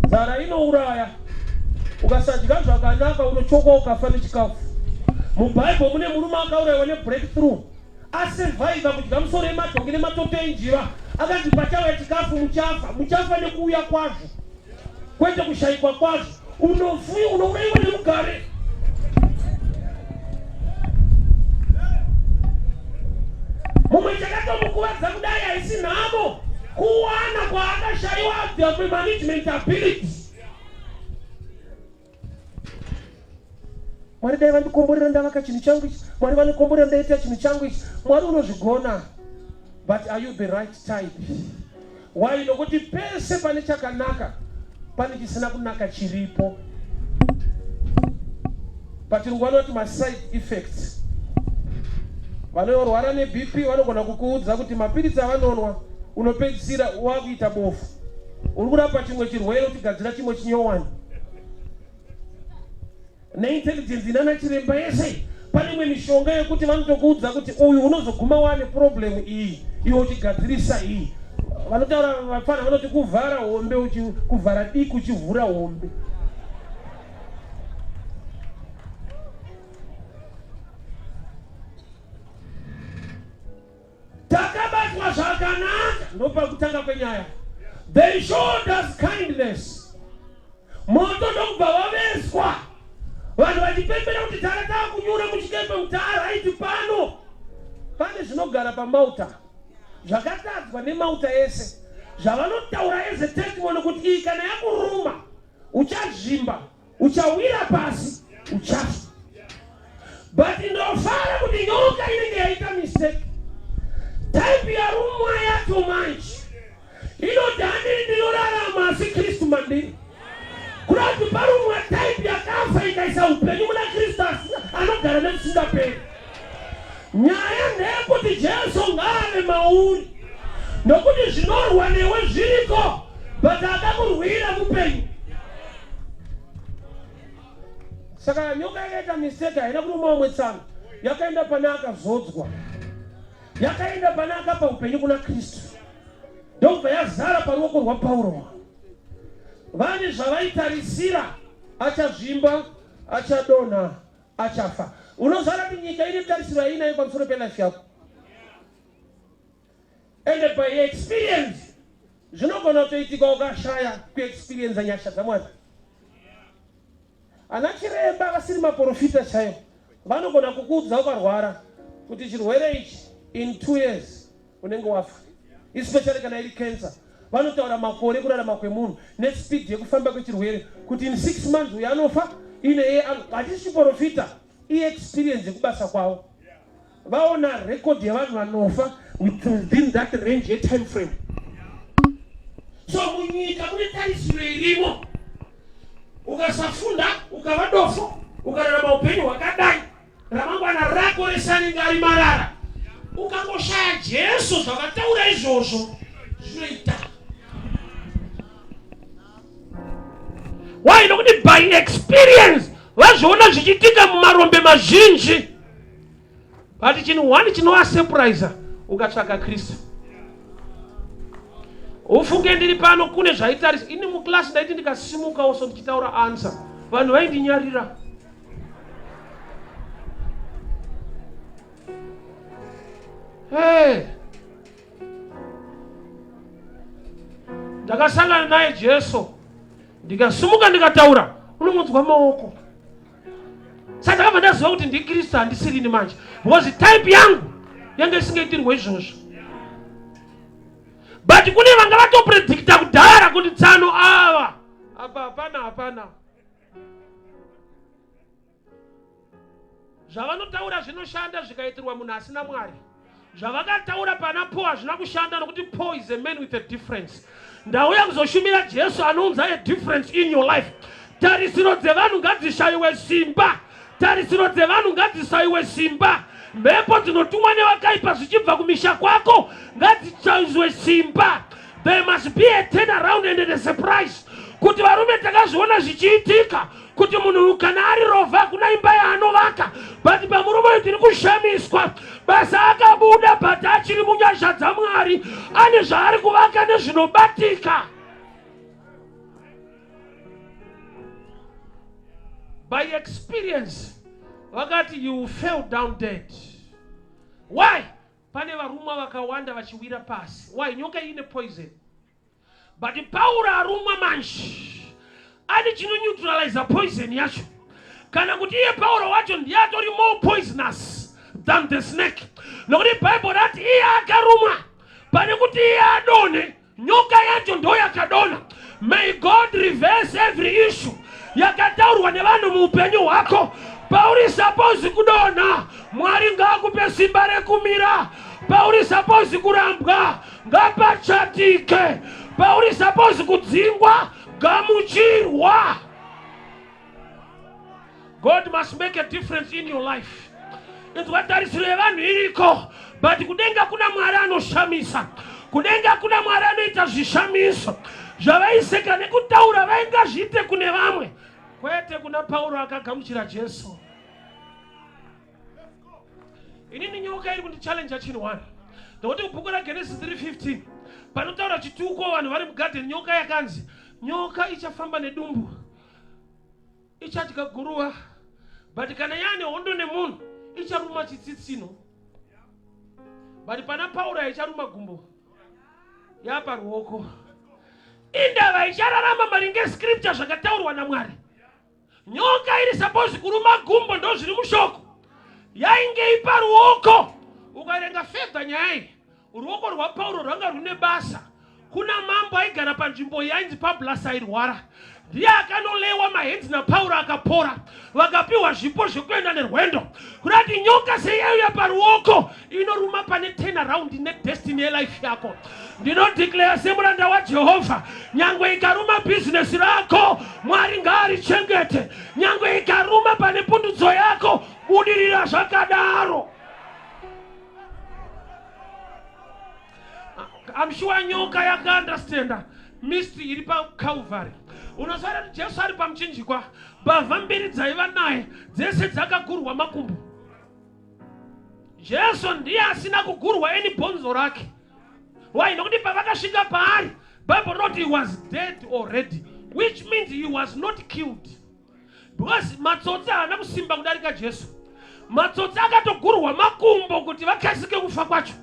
Speaker 3: Nzara inouraya. Ukasadya zvakanaka unochoka ukafa nechikafu. Mubhaibheri mune murume akaurayiwa nebreakthrough. Asurvivha kudya musoro yemadhongi nematoto enjiva. Akati pachauya chikafu muchafa nekuuya kwazvo. Kwete kushayikwa kwazvo. Unourayiwa nemugare. Mumwe chakatomukuvadza kudai haisi nhamo kuwana kwaakashayiwa the management abilities. Mwari dai vandikomborera ndavaka chinhu changu ichi. Mwari vandikomborera ndaita chinhu changu ichi. Mwari unozvigona. But are you the right type? Why? Nokuti pese pane chakanaka pane chisina kunaka chiripo. But vanoti ma side effects. Vanorwara neBP vanogona kukuudza kuti mapirisi avanonwa unopedzisira wakuita bofu. Uri kurapa chimwe chirwere utigadzira chimwe chinyowani. Neintelligence inana chiremba yese pane imwe mishonga yekuti vanotokuudza kuti uyu unozoguma wane problem iyi iwe uchigadzirisa iyi. Vanotaura vafana vanoti kuvhara hombe kuvhara diki uchivhura hombe. Takabatwa zvakanaka ndopakutanga kwenyaya. They showed us kindness. Moto ndokubva waveswa. Vanhu vachipembera kuti tarata kunyura muchikepe mutara aiti pano. Pane zvinogara pamauta. Zvakatadzwa nemauta ese. Zvavanotaura ese testimony kuti iyi kana yakuruma uchazvimba, uchawira pasi, uchafa. But ndofara kuti nyoka inenge yaita mistake. Type ya rumwa yacho manji. Inoti handiri ndinorarama asi Kristu mandiri. Kurati parumwa type yakafa ikaisa upenyu muna Kristu anogara nemusingaperi. Nyaya ndeyekuti Jesu ngaave mauri. Nokuti zvinorwa newe zviriko, but akakurwira mupenyu. Saka nyoka yakaita mistake haina kuruma umwe tsana. Yakaenda pane akazodzwa. Yakaenda pane akapa upenyu kuna Kristu. ndobva yazara paruoko rwaPauro. Vane zvavaitarisira, achazvimba, achadonha, achafa. Unozara kuti nyika ine tarisiro yainayo pamusoro pelife yako. And by experience, zvinogona kutoitika ukashaya kuexperience nyasha dzaMwari. Ana chiremba vasiri maprofita chaivo vanogona kukuudza ukarwara kuti chirwere ichi in 2 years unenge wafa, especially kana iri cancer. Vanotaura makore kurarama kwemunhu nespeed yekufamba kwechirwere kuti in 6 months uyu anofa, ine hatisi chiprofita, experience yekubasa kwavo. Vaona record yavanhu vanofa within that range time frame. So munyika mune tarisiro irimo. Ukasafunda, ukava dofo, ukararama upenyu hwakadai, ramangwana rako resaninga ari marara. Ukangoshaya Jesu zvakataura izvozvo, zvinoita. Why? Nokuti by experience vazviona zvichiitika mumarombe mazhinji. But chinhu one chinova surprise ukatsvaka Kristu. Ufunge ndiri pano kune zvaitarisa. Ini muklasi ndaiti ndikasimukawo so ndichitaura answer, vanhu vaindinyarira. Ndakasangana naye Jesu, ndikasimuka ndikataura, unomunzwa maoko. Saka ndakabva ndaziva kuti ndiKristu handisiri ini manje, because type yangu yange isingaitirwe izvozvo. But kune vanga vatopredicta kudhara kuti tsano ava apa hapana. Zvavanotaura zvinoshanda zvikaitirwa munhu asina Mwari. Zvavakataura pana Paul hazvina kushanda nokuti Paul is a man with a difference. Ndauya kuzoshumira Jesu anounza a difference in your life. Tarisiro dzevanhu ngadzishayiwe simba. Tarisiro dzevanhu ngadzishayiwe simba. Mhepo dzinotumwa nevakaipa zvichibva kumisha kwako ngadzishayizwe simba. There must be a turnaround and a surprise. Kuti varume takazviona zvichiitika kuti munhu kana ari rovha kuna imba yaanovaka, but pamurume tiri kushamiswa. Basa akabuda but achiri munyasha dzaMwari, ane zvaari kuvaka nezvinobatika. By experience, vakati you fell down dead. Why? Pane varumwa vakawanda vachiwira pasi. Why? Nyoka ine poison. But Paul arumwa manje ane chino neutralize poison yacho. Kana kuti iye Paul wacho ndiyatori more poisonous than the snake. Nokuti Bible rati iye akarumwa pane kuti iye adone, nyoka yacho ndo yakadona. May God reverse every issue yakataurwa nevanhu muupenyu hwako. Pauri suppose kudona, Mwari ngaakupe simba rekumira. Pauri suppose kurambwa, ngapachatike. Pauri suppose kudzingwa, gamuchirwa. God must make a difference in your life. It's what tarisiro yevanhu iriko, but kudenga kuna Mwari anoshamisa. Kudenga kuna Mwari anoita zvishamiso. Zvavaiseka nekutaura vaingazviite kune vamwe, kwete kuna Paulo akagamuchira Jesu. Inini nyoka iri kundichallenge chinhu one. Ndoti kubhuku raGenesis 3:15 panotaura chituko vanhu vari mugarden, nyoka yakanzi nyoka ichafamba nedumbu, ichadya guruva, but kana yaane hondo nemunhu icharuma chitsitsino. But pana Paulo icharuma gumbo yaparuoko. Indava ichararama maringe scripture zvakataurwa naMwari. Nyoka iri suppose kuruma gumbo ndo zviri mushoko, yainge ipa ruoko. Ukarenga fedha nyaya, ruoko rwaPauro rwanga rune basa. Kuna mambo aigara panzvimbo yainzi Publius airwara, ndiye akanolewa mahenzi naPauro akapora, vakapiwa zvipo zvekuenda nerwendo. Kurati nyoka seyauya paruoko inoruma pane turnaround nedestiny yelife yako. Ndinodeclare semuranda waJehovha, nyangwe ikaruma business rako, Mwari ngaarichengete. Nyangwe ikaruma pane pundudzo yako, budirira zvakadaro. I'm sure nyoka yakaunderstand mystery iri paCalvary. Unosara kuti Jesu ari pamuchinjikwa, mbavha mbiri dzaiva naye dzese dzakagurwa makumbo. Jesu ndiye asina kugurwa eni bhonzo rake. Why? Nokuti pavakasvika paari, Bible wrote he was dead already, which means he was not killed. Because matsotsi haana kusimba kudarika Jesu. Matsotsi akatogurwa makumbo kuti vakasike kufa kwacho.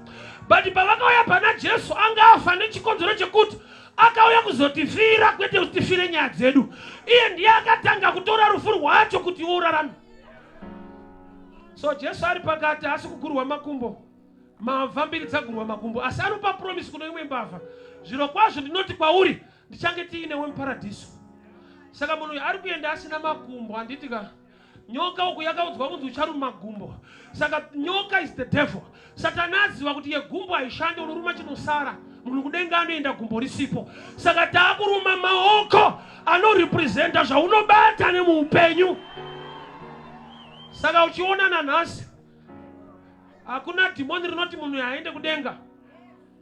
Speaker 3: But pavakauya pana Jesu anga afa nechikonzero chekuti akauya kuzotifira kwete kutifire nyaya dzedu. Iye ndiye akatanga kutora rufu rwacho kuti urarame. So Jesu ari pakati asi kugurwa makumbo. Mavha mbiri dzagurwa makumbo. Asi anopa promise kuno imwe mbavha. Zviro kwazvo ndinoti kwauri ndichange tiinewe muparadiso. Saka munhu ari kuenda asina makumbo handitika. Nyoka uku yakaudzwa kunzi ucharuma gumbo. Saka nyoka is the devil. Satana aziva kuti ye gumbo haishande unoruma chinosara. Munhu kudenga anoenda gumbo risipo. Saka taakuruma maoko anorepresenta zvaunobata nemuupenyu. Saka uchiona nanhasi hakuna dhimoni rinoti munhu aende kudenga.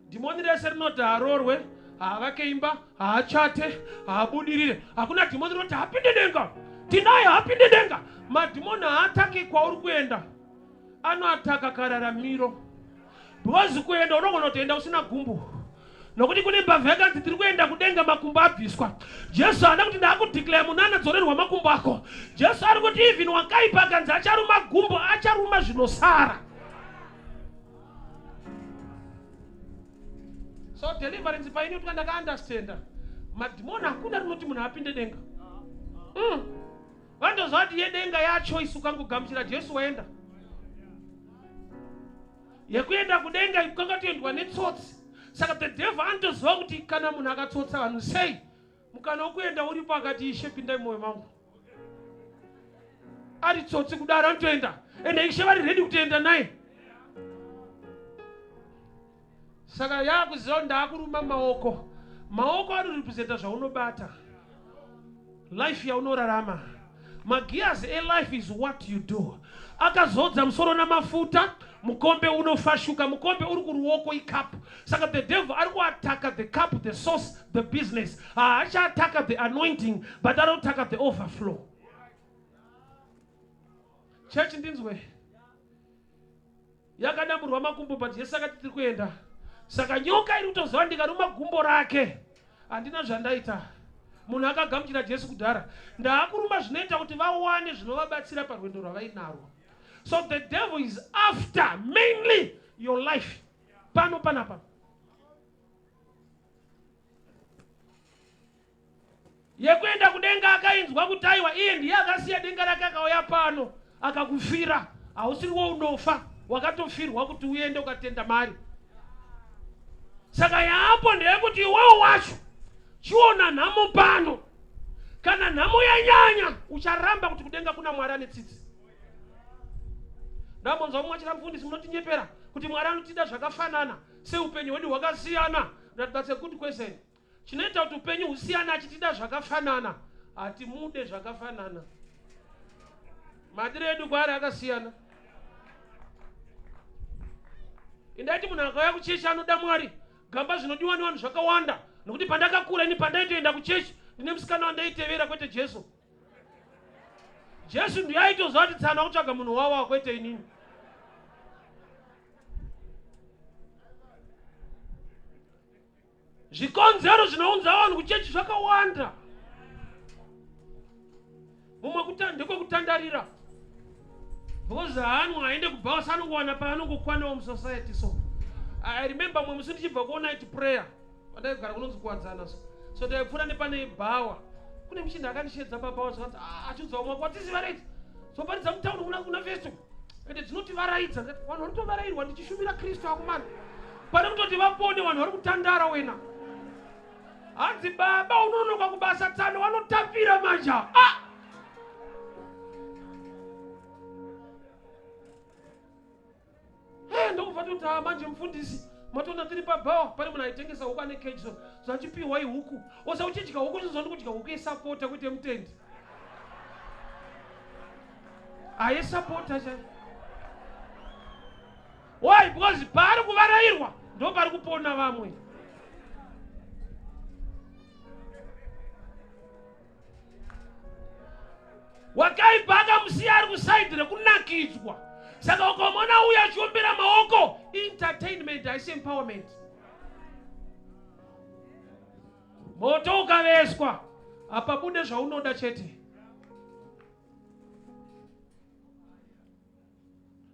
Speaker 3: Dhimoni rese rinoti arorwe, haavake imba, haachate, haabudirire. Hakuna dhimoni rinoti hapinde denga. Tinaye hapinde denga. Madhimoni haataki kwauri kuenda, anoataka kararamiro. Because kuenda unogona kutoenda usina gumbo. Nokuti kune mbavha yakanzi tiri kuenda kudenga makumbo abviswa. Jesu haana kuti ndaakudeclare munhu anadzorerwa makumbo ako. Jesu ari kuti even wakaipa akanzi acharuma gumbo, acharuma zvinosara. So deliverance paini kuti ndakaunderstanda. Madhimoni hakuna rinoti munhu apinde denga. Vandoziva kuti yedenga yachoice ukangogamuchira Jesu waenda. Yekuenda kudenga kwakatoendwa netsotsi. Saka the devil andoziva kuti kana munhu akatsotsa vanhu sei, mukana wokuenda uripo akati Ishe pindai mumwoyo mangu. Ari tsotsi kudaro anotoenda. Ende Ishe vari ready kutoenda naye. Saka yakuziva kuti ndaakuruma maoko. Maoko anorepresenta zvaunobata. Life yaunorarama. Magias life is what you do. Akazodza musoro namafuta, mukombe unofashuka, mukombe uri kuruoko ikapu. Saka the devil ari kuataka the cup, the source, the business. Haachataka the anointing, but anotaka the overflow. Church ndinzwe. Yakadamburwa makumbo but Jesu akati tiri kuenda. Saka nyoka iri kutoziva ndikaruma gumbo rake handina zvandaita. Munhu akagamuchira Jesu kudhara. Ndaakuruma zvinoita kuti vawane zvinovabatsira parwendo rwavainarwo. So the devil is after mainly your life. Pano panapa. Yekuenda kudenga akainzwa kuti aiwa iye ndiye akasiya denga rake akauya pano akakufira. Hausiriwo unofa, wakatofirwa kuti uende ukatenda mari. Saka yaapo ndeyekuti iwewe wacho chiona nhamo pano. Kana nhamo yanyanya ucharamba kuti kudenga kuna Mwari ane tsitsi. Ndamonzwa mumwe achira mufundisi munotinyepera kuti Mwari anotida zvakafanana seupenyu hwedu hwakasiyana. That's a good question. Chinoita kuti upenyu husiyana achitida zvakafanana, hatimude zvakafanana. Madire edu kwaari akasiyana. Indaiti munhu akauya kuchechi anoda Mwari, gamba zvinodiwa nevanhu zvakawanda. Nokuti pandakakura ini pandaitoenda kuchechi ndine musikana wandaitevera kwete Jesu. Jesu ndiye aitoziva kuti tsana kutsvaga munhu wawa kwete inini. Zvikonzero zvinounza vanhu kuchechi zvakawanda. Mumwe ndekwokutandarira. Because hanhu aende kubhausa anongowana paanongokwanawo musociety. So I remember mwe musi ndichibva kuonight prayer pandaigara kunonzi kuwadzana. So ndaipfuura nepane bhawa. Kune muchinhu akandishedza pabhawa zvakanzi achiudza umwe kwatizivaraidza. So paridza mutaundi kuna festo. Ende dzinotivaraidza. Vanhu vari kutovarairwa ndichishumira Kristu akumana. Pane kutoti vapone vanhu vari kutandara wena. Hanzi baba unonoka kubasa tsano vanotapira manja. Ndokubva kuti manje mufundisi matona tiri pabhawa pane munhu aitengesa huku ane keji. So zvachipiwa ihuku osa uchidya huku chizoni kudya huku isapota kuite mutendi. Aisapota chai. Why? Because pari kuvarairwa ndo pari kupona vamwe. Wakaipa akamusiya ari kusaidhi rekunakidzwa. Saka ukamona uya achiombera maoko, entertainment haisi empowerment. Moto ukaveswa apa bude zvaunoda chete.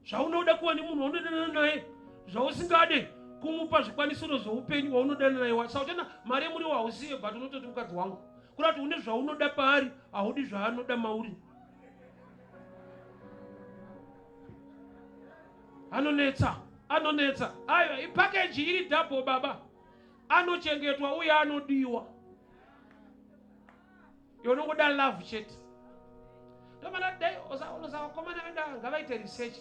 Speaker 3: Zvaunoda kuva nemunhu waunodana naye, zvausingade kumupa zvikwanisiro zveupenyu waunodana naye. Wasauchana mari muri wausiye but unototi mukadzi wangu. Kurati une zvaunoda paari, haudi zvaanoda mauri. Anonetsa. Ayo ipackage iri double baba. Anochengetwa uye anodiwa. Yonongoda love chete. Ndomana dai osawa komana venda ngavaite research.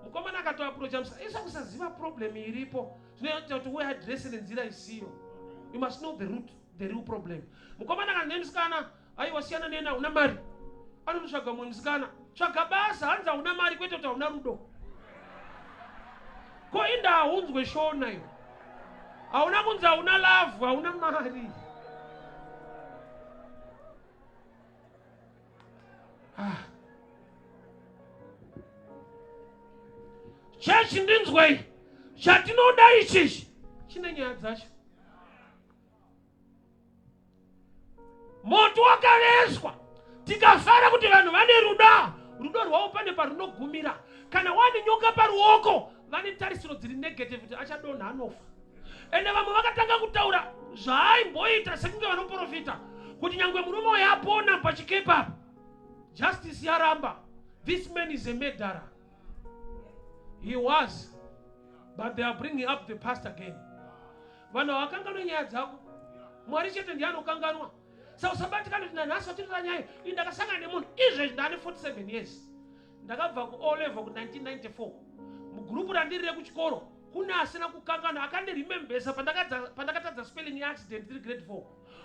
Speaker 3: Mukomana akato approach amsa isa kusaziva problem iripo. Zvinoita kuti we address nenzira isiyo. You must know the root, the real problem. Mukomana kana nemsikana aiwasiyana nena una mari. Anotsvaga mumwe musikana. Tsvaga basa hanza una mari kwete kuti una rudo. Ko inda haunzwe shona iyo. Hauna kunzi hauna love, hauna mari. Chechi ndinzwei. Chatinoda ichichi chine nyaya dzacho. Moto wakaveswa. Tikafara kuti vanhu vane rudo rwavo pane parunogumira. Kana wani nyoka paruoko vane tarisiro dziri negative kuti achadonha anofa. Ende vamwe vakatanga kutaura zvaimboita sekunge vanoprofita kuti nyangwe murume uyu apona pachikepa. Justice yaramba. This man is a murderer. He was, but they are bringing up the past again. Vanhu vakanganwa nyaya dzako. Mwari chete ndiye anokanganwa. Saka usabatikana kuti nanhasi watinoita nyaya iyi ndakasangana nemunhu izvezvi ndane 47 years. Ndakabva ku level ku 1994. Mugrupu randirire kuchikoro kuna asina kukangana akandiremembesa pandakatadza spelling accident ndiri grade 4.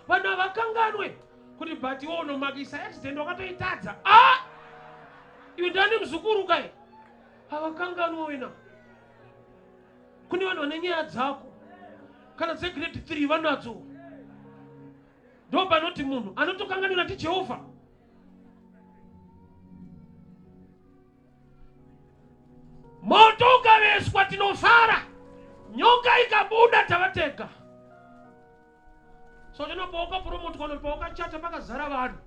Speaker 3: Vanhu havakanganwe kuti but iwe unomakisa accident wakatoitadza. Iwe ndani muzukuru kai? Havakanganwa wena. Kune vanhu vane nyaya dzako. Kana dze grade 3 vanadzo. Ndo panoti munhu anotokanganwira ndi Jehovha. Moto ukaveswa tinofara. Nyoka ikabuda tavatega. So tinopoka promote kono poka chata pakazara vanhu.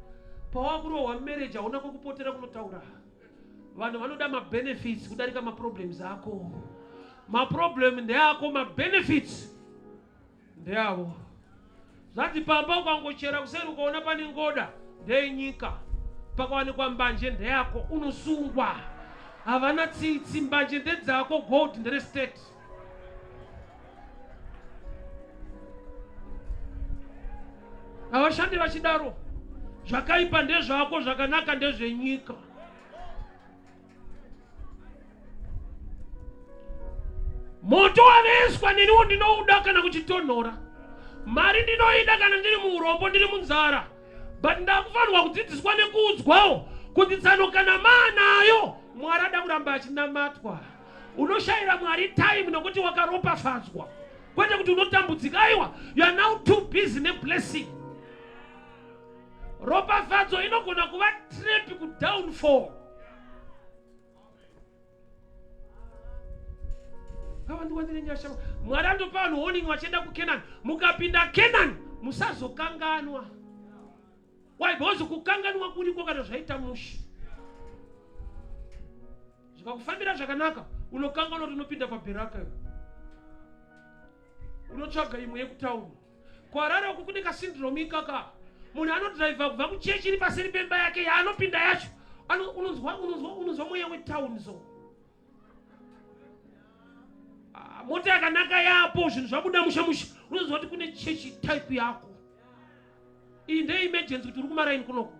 Speaker 3: Pawakurohwa marriage hauna kokupotera kunotaura. Vanhu vanoda ma benefits kudarika ma problems ako. Ma problem ndeako, ma benefits ndeavo. Zati pamba ukangochera kuseri ukaona pane ngoda ndenyika. Pakawanikwa mbanje ndeyako unosungwa. Havana tsitsi mbanje ndedzako, gold ndere state. Havashandi vachidaro. Zvakaipa ndezvako, zvakanaka ndezvenyika. Moto waveswa neniwo ndinouda kana kuchitonhora. Mari ndinoida kana ndiri muurombo ndiri munzara. But ndakufanirwa kudzidziswa nekuudzwawo kuti tsano kana maanayo Mwari ada kuramba achinamatwa. Unoshayira Mwari time nokuti wakaropafadzwa. Kwete kuti unotambudzika. Aiwa, you are now too busy ne blessing. Ropafadzo inogona kuva trap ku downfall. Mwari andopa vanhu warning vachienda kuKenani. Mukapinda Kenani musazokanganwa. Why? Because kukanganwa kuriko kana zvaita mushi. Zvakakufambira zvakanaka unokanganwa kuti unopinda paBheraka. Unotsvaga imwe yekutauni. Kwarara uku kune ka syndrome ikaka. Munhu anodrive kubva kuchechi iri paseri pemba yake yaanopinda yacho. Unonzwa mweya wetauni so. Mota yakanaka yapo zvinhu zvabuda musha. Unonzwa kuti kune chechi type yako. Iyi ndeye emergency kuti uri kumaraini kunoko.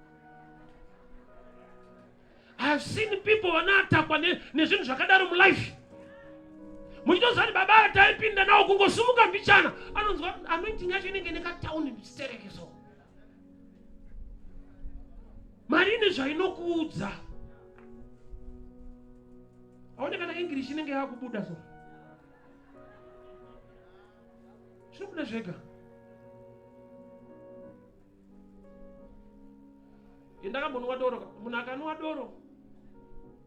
Speaker 3: I have seen people vanatakwa nezvinhu zvakadaro mulife. Muchitozani baba ataipinda nawo kungosumuka mbichana. Anonzwa anointing yacho inenge nekatauni mstereke so. Marini zvainokuudza. Aone kana English inenge yakubuda so. Zvinobuda zvega. Indakambonwa doro, munhu akanwa doro.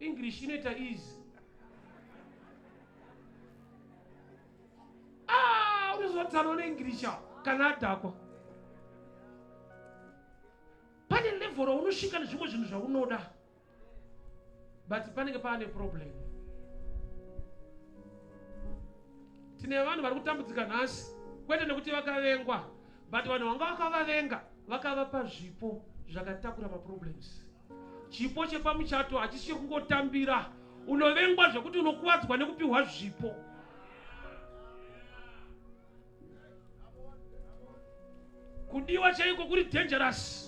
Speaker 3: English inoita easy. Unozwa tsano neEnglish kana adhakwa. levhoro unosvika nezvimwe zvinhu zvaunoda, but panenge paane problem. Tine vanhu vari kutambudzika nhasi, kwete nekuti vakavengwa, but vanhu vanga vakavavenga vakavapa zvipo zvakatakura maproblems. Chipo chepamuchato hachisi kungotambira, unovengwa zvekuti unokuvadzwa nekupiwa zvipo. Kudiwa chaiko kuri dangerous.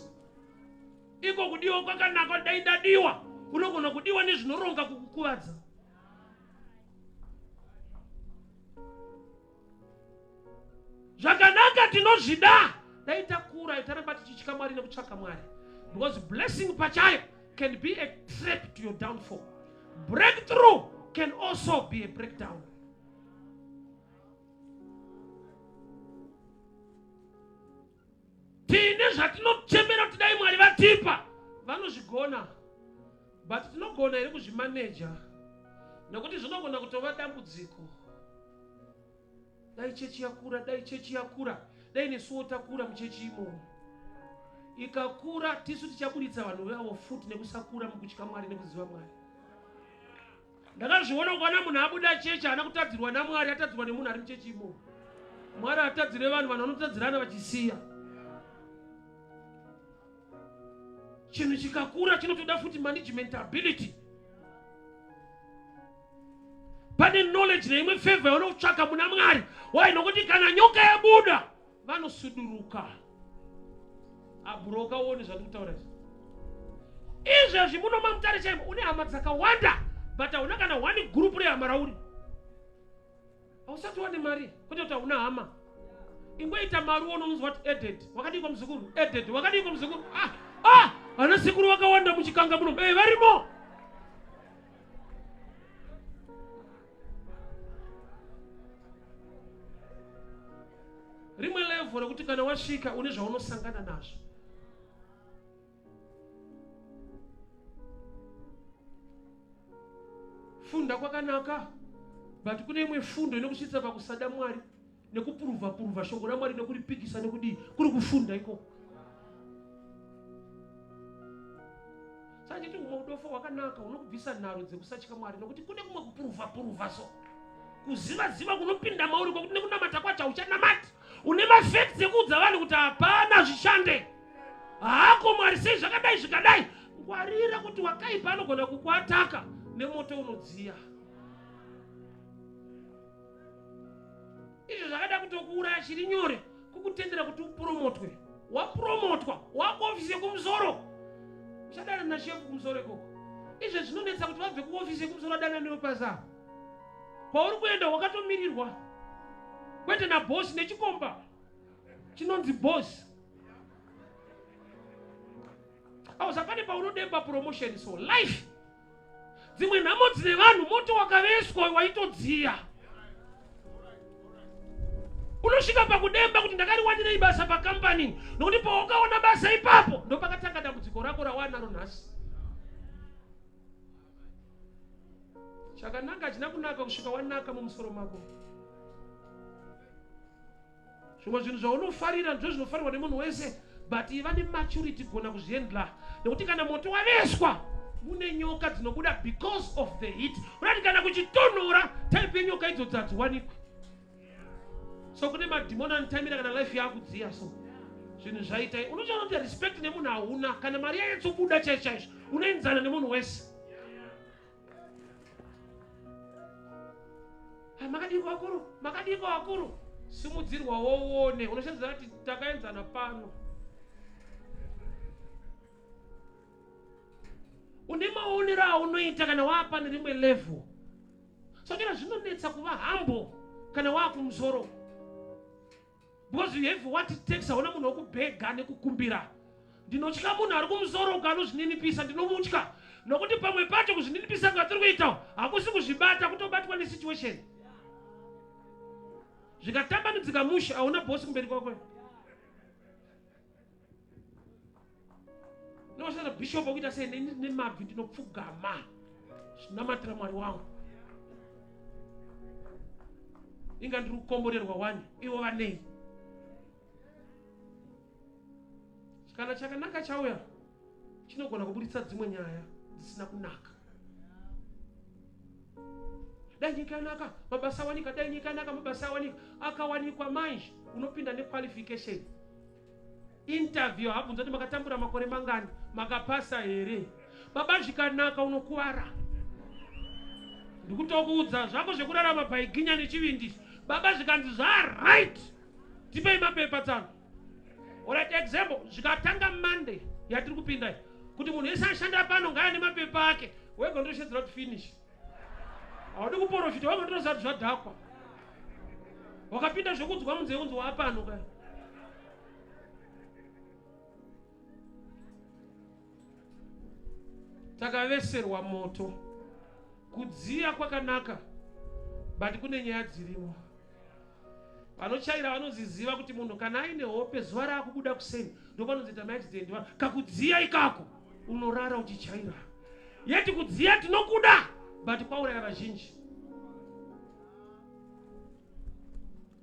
Speaker 3: Iko kudiwa kwakanaka, dai ndadiwa unogona kudiwa nezvinoronga kukukuvadza. Zvakanaka tinozvida, dai takura taramba tichitya Mwari nekutsvaka Mwari, because blessing pachayo can be a trap to your downfall. Breakthrough can also be a breakdown. Tine zvatinochemera kuti dai Mwari vatipa, vanozvigona, but tinogona here kuzvimaneja, nekuti zvinogona kutova dambudziko. Dai chechi yakura, dai nesuwo takura muchechi imomo. Ikakura tisu tichaburitsa vanhu vavo futi nekusakura mukutya Mwari nekuziva Mwari. Ndakazviona kuona munhu abuda chechi haana kutadzirwa naMwari, atadzirwa nemunhu ari muchechi imomo. Mwari atadzire vanhu vanotadzirana vachisiya. Chinhu chikakura chinotoda futi management ability. Pane knowledge neimwe favor yaunotsvaka muna Mwari. Why? Nokuti kana nyoka yabuda vanosuduruka. Abhuroka uone zvati kutaura izvi. Izvezvi munomamutare chaimo, une hama dzakawanda, but hauna kana one group rehama rauri. Hausati wane mari, kwete kuti hauna hama. Ingoita mari unonzwa kuti Eded, wakadiko muzukuru, Eded, wakadiko muzukuru. Ana sikuru wakawanda muchikanga muno. Varimo. Rimwe level rekuti kana wasvika une zvaunosangana nazvo. Funda kwakanaka, but kune imwe fundo inokusvitsa pakusada Mwari nekupuruvha shoko raMwari nekuripikisa nekudii, kuri kufunda ikoko. Sachiti umwe udofo hwakanaka unokubvisa nharo dzekusatya Mwari, nokuti kune kumwe kupuruvha so. Kuziva kunopinda mauri kwekuti nekunamata kwacho hauchanamati. Une mafacts ekuudza vanhu kuti hapana zvishande. Hako Mwari sei zvakadai zvikadai. Ngwarira kuti wakaipa anogona kukuataka nemoto unodziya. Izvo zvakada kutokuuraya chiri nyore kukutendera kuti upromotwe. Wapromotwa, wakuofisi yekumusoro. Uchadana nashefu kumusoro ikoko. Izvo zvinonetsa kuti vabve kuofisi yekumusoro adana newe pazaa. Pauri kuenda wakatomirirwa. Kwete na boss nechikomba chinonzi boss. Ausapane paunodemba promotion so life. Dzimwe nhamo dzine vanhu moto wakaveswa waitodziya. Unosvika pakudemba kuti ndakariwanirei basa pakampani, nokuti pawakaona basa ipapo ndo pakatanga dambudziko rako rawanaro nhasi. Chakanaka china kunaka kusvika wanaka mumusoro mako. Zvimwe zvinhu zvaunofarira ndizvo zvinofarirwa nemunhu wese, but iva nematurity kugona kuzviendla, nekuti kana moto waveswa mune nyoka dzinobuda because of the heat. Unati kana kuchitonhora type yenyoka idzo hadziwanikwi. So kune madhimoni anotamira kana life yakudziya so. Zvinhu zvaita unochaona kuti respect nemunhu hauna, kana mari yayatsobuda chaizvo unoenzana nemunhu wese. Makadiko wakuru simudzirwa woone, unoshandisa kuti takaenzana pano. Une maonero aunoita kana wapa nerimwe level. So kana zvinonetsa kuva humble kana wakumusoro. Because you have what it takes. Hauna munhu wokubhega nekukumbira. Ndinotya munhu ari kumusoro ukanozvininipisa, ndinomutya. Nokuti pamwe pacho kuzvininipisa ngatiri kuitawo hakusi kuzvibata, kutobatwa nesituation. Zvikatambanudzika musha hauna bosi kumberi kwako. Noshanda bishop okuita sei nemabvi ndinopfugama. Zvinamatira Mwari wangu. Inga ndiri kukomborerwa wani, ivo vanei. Kana chakanaka chauya, chinogona kuburitsa dzimwe nyaya dzisina kunaka. Dai nyika yanaka mabasa awanika, dai nyika yanaka mabasa awanika. Akawanikwa manje unopinda nequalification. Interview habunza kuti makatambura makore mangani, makapasa here. Baba zvikanaka unokuwara. Ndikutokuudza zvako zvekurarama paiginya nechivindi. Baba zvikanzi right. Tipei mapepa tsano. Alright, example, zvikatanga Monday yatiri kupinda kuti munhu wese ashanda pano ngaya nemapepa ake. Wewe ndoshedzera kuti finish. Audi kuprofita wewe ndozati zvadhakwa. Wakapinda zvokudzwa munzee unzi wapano kai. Takaveserwa moto. Kudziya kwakanaka, but kune nyaya dzirimo. Vanochaira vanoziziva kuti munhu kana aine hope zuva rakubuda kuseni ndopanonzita maiti kakudziya ikako unorara uchichaira. Yeti kudziya tinokuda but kwauraya vazhinji.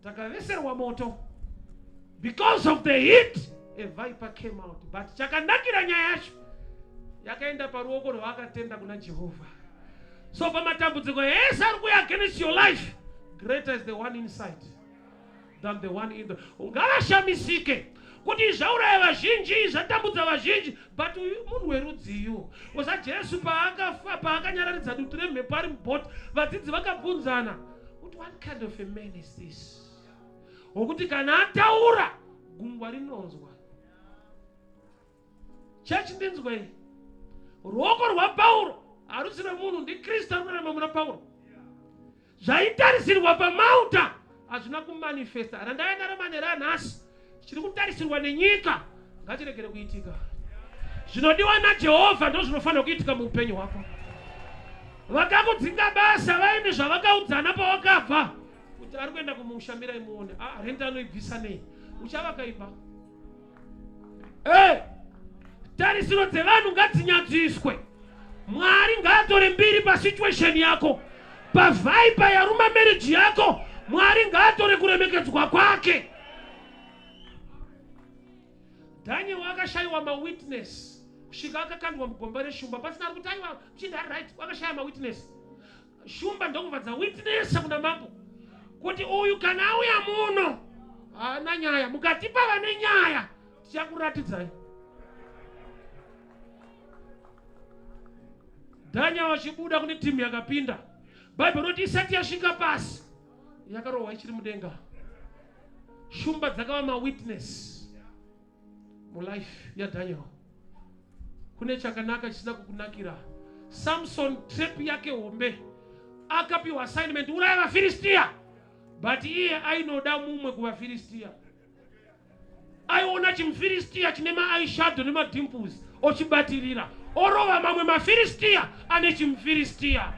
Speaker 3: Takaveserwa moto. Because of the heat, a viper came out. But chakanakira nyaya yacho yakaenda paruoko rwakatenda kuna Jehovah. So pamatambudziko ese ari kuya against your life, greater is the one inside than the one in the. Ungavashamisike kuti zvauraya vazhinji zvatambudza vazhinji, but munhu werudziyo. Osa Jesu paakafa paakanyararidza dutu remhepo ari mubhoti, vadzidzi vakabvunzana kuti what kind of a man is this? Wokuti kana ataura gungwa rinonzwa. Church ndinzwei, ruoko rwaPauro harusina munhu ndi Kristu arikurarama muna Pauro. Zvaitarisirwa pamauta hazvina kumanifesta. Randaendarama neranhasi chiri kutarisirwa nenyika ngachiregere kuitika. Zvinodiwa naJehovha ndo zvinofanira kuitika muupenyu hwako. Vakakudzinga basa vaine zvavakaudzana pawakabva kuti ari kuenda kumushambira imuone. Renta anoibvisa nei? Uchava kaimba. Tarisiro dzevanhu ngadzinyadziswe. Mwari ngaatore mbiri pasituation yako, pavaipa yaruma marriage yako. Mwari ngaatore kuremekedzwa kwake. Daniel wakashaiwa mawitness kusvika akakandwa mugomba reshumba pasina ari kuti aiwa chinda right. Wakashaya mawitness. Shumba ndokubva witness kuna mambo kuti uyu kana auya muno haana nyaya, mukatipa vane nyaya tichakuratidzai. Daniel wachibuda kune timu yakapinda. Bible roti isati yasvika pasi yakarohwa ichiri mudenga. Shumba dzakava mawitness mulife yaDaniel. Kune chakanaka chisina kukunakira. Samson trap yake hombe akapiwa assignment uraya vaFilistia, but iye ainoda mumwe kuvaFilistia. Aiona chimuFilistia chine maeyeshadow nemadimples ochibatirira, orova mamwe maFilistia ane chimuFilistia.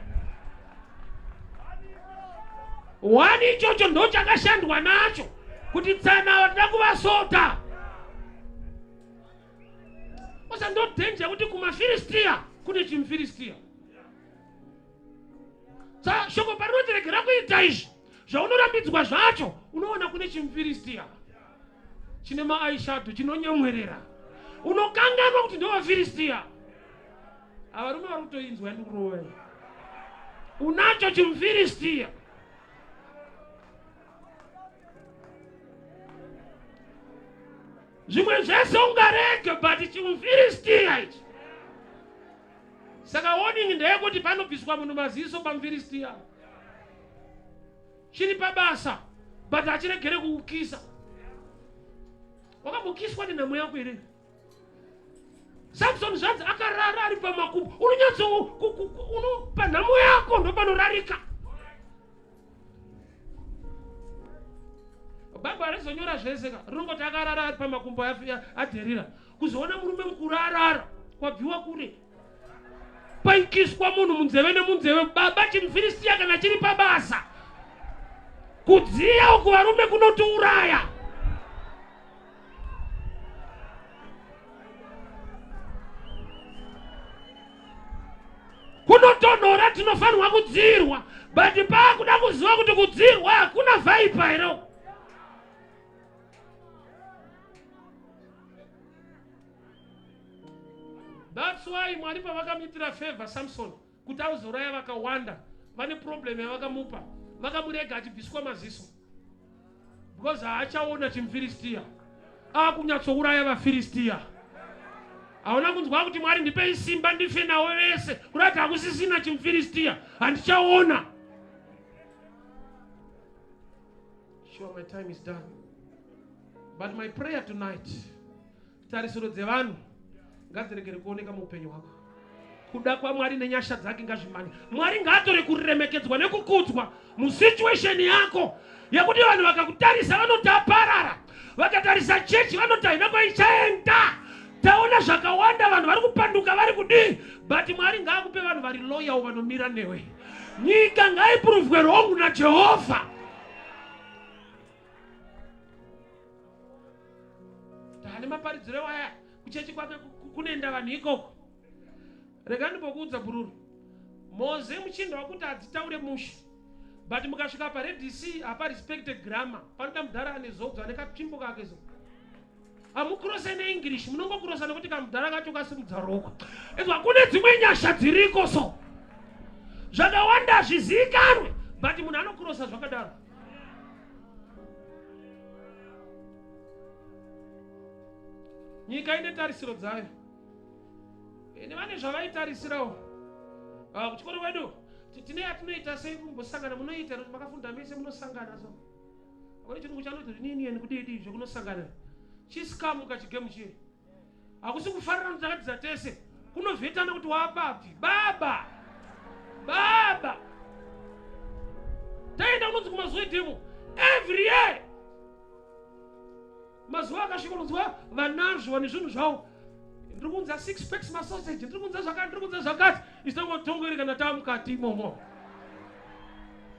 Speaker 3: Wani ichocho ndo chakashandwa nacho kuti tsana vatida kuvasota. Osa ndo danger kuti kumaFilistia kune chimuFilistia. Sa shoko parinotiregera kuita izvi zvaunorambidzwa zvacho unoona kune chimuFilistia chine maeyeshadow chinonyemwerera. Unokanganwa kuti ndo vaFilistia. Avarume vari kutoinzwa ndikurowe. Unacho chimuFilistia. Zvimwe zvese ungarege but chimuFilistia ichi. Saka warning ndeyekuti panobviswa munhu maziso pamuFilistia. Chiri pabasa but hachiregere kuukisa. Wakambokiswa nenhamo yako here? Samson zvanzi akarara ari pamakumbo. Unonyatso unopa nhamo yako ndo panorarika. Baba arizonyora zvese rinongoti akarara ari pamakumbo aDherira. Kuzoona murume mukuru arara kwabviwa kure. Paikiswa munhu munzeve nemunzeve. Baba chimuFilistia kana chiri pabasa, kudziya uku varume kunotiuraya. Kunotonhora tinofanirwa kudzirwa, but paakuda kuziva kuti kudzirwa hakuna vaipa here. That's why Mwari pavakamuitira favor Samson kuti auzouraya vakawanda vane problem yavakamupa vakamurega achibviswa maziso because haachaona chimufiristia akunyatsouraya vafiristia. Hauna kunzwa kuti Mwari ndipei simba ndife nawo vese kurati hakusisina chimufiristia handichaona. Sure, my time is done. But my prayer tonight, tarisiro dzevanhu ngadziregere kuoneka muupenyu hwako. Kuda kwaMwari nenyasha dzake ngazvimani. Mwari ngaatore kuremekedzwa nekukudzwa musituation yako yekuti vanhu vakakutarisa vanoti aparara, vakatarisa chechi vanoti haina kwaichaenda. Taona zvakawanda vanhu vari kupanduka vari kudii, but Mwari ngaakupe vanhu vari loyal vanomira newe. Nyika ngaipuruvwe wrong naJehovha. Tane maparidziro waya kuchechi kwake kunoenda vanhu ikoko. Regani bokuudza bururu. Moze muchinda wakuti adzitaure mushe. But mukasvika paRedC apa respected grammar. Panoda mudhara ane zodzo ane kapchimbo kake zo. Amukurose neEnglish, munongokurosa nekuti kamudhara kacho kasimudza roko. Ezwa kune dzimwe nyasha dziriko so. Zvakawanda zvizikanwe, but munhu anokurosa zvakadaro. Nyika ine tarisiro dzayo. Ine vane zvavaitarisirawo. Kuchikoro kwedu tine yatinoita sei kumbosangana munoita kuti makafunda mese munosangana so. Kuri chirungu chanoti nini eni kudii zvokunosangana. Chisikamuka chigemu chiri. Hakusi kufarira notakatiza tese. Kunovhetana kuti wapapi. Baba. Baba. Taenda kunonzi kumazuva edhemo. Every year. Mazuva akasvika kunonzwa vanazvo vane zvinhu zvavo. Ndirikunza 6 packs masausage. Ndirikunza zvakati. Isitongotongoiri kana tava mukati imomo.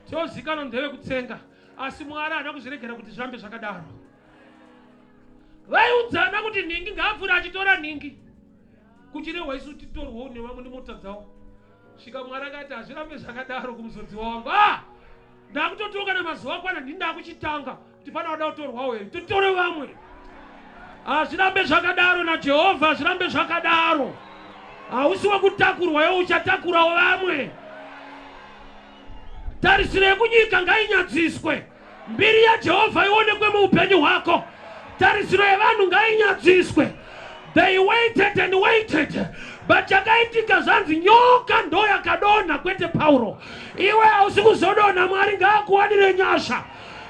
Speaker 3: Tiozikanwa ndeve kutsenga. Asi Mwari haana kuzviregera kuti zvirambe zvakadaro. Vaiudzana kuti ningi ngaapfuure achitora ningi. Kuchirehwa isu titorwawo nevamwe nemota dzavo. Svika Mwari akati hazvirambe zvakadaro kumuzodzi wangu. Ndakutotoka namazuva akwana ndakuchitanga kuti pana wada kutorwawo here. Titore vamwe. Hazvirambe zvakadaro naJehovha, hazvirambe zvakadaro. Hausi wekutakurwa iwe uchatakurawo vamwe. Tarisiro yekunyika ngainyadziswe. Mbiri yaJehovha ionekwe muupenyu hwako. Tarisiro yevanhu ngainyadziswe. They waited and waited. But chakaitika zvanzi nyoka ndo yakadonha kwete Pauro. Iwe hausi kuzodonha, Mwari ngaakuwanire nyasha.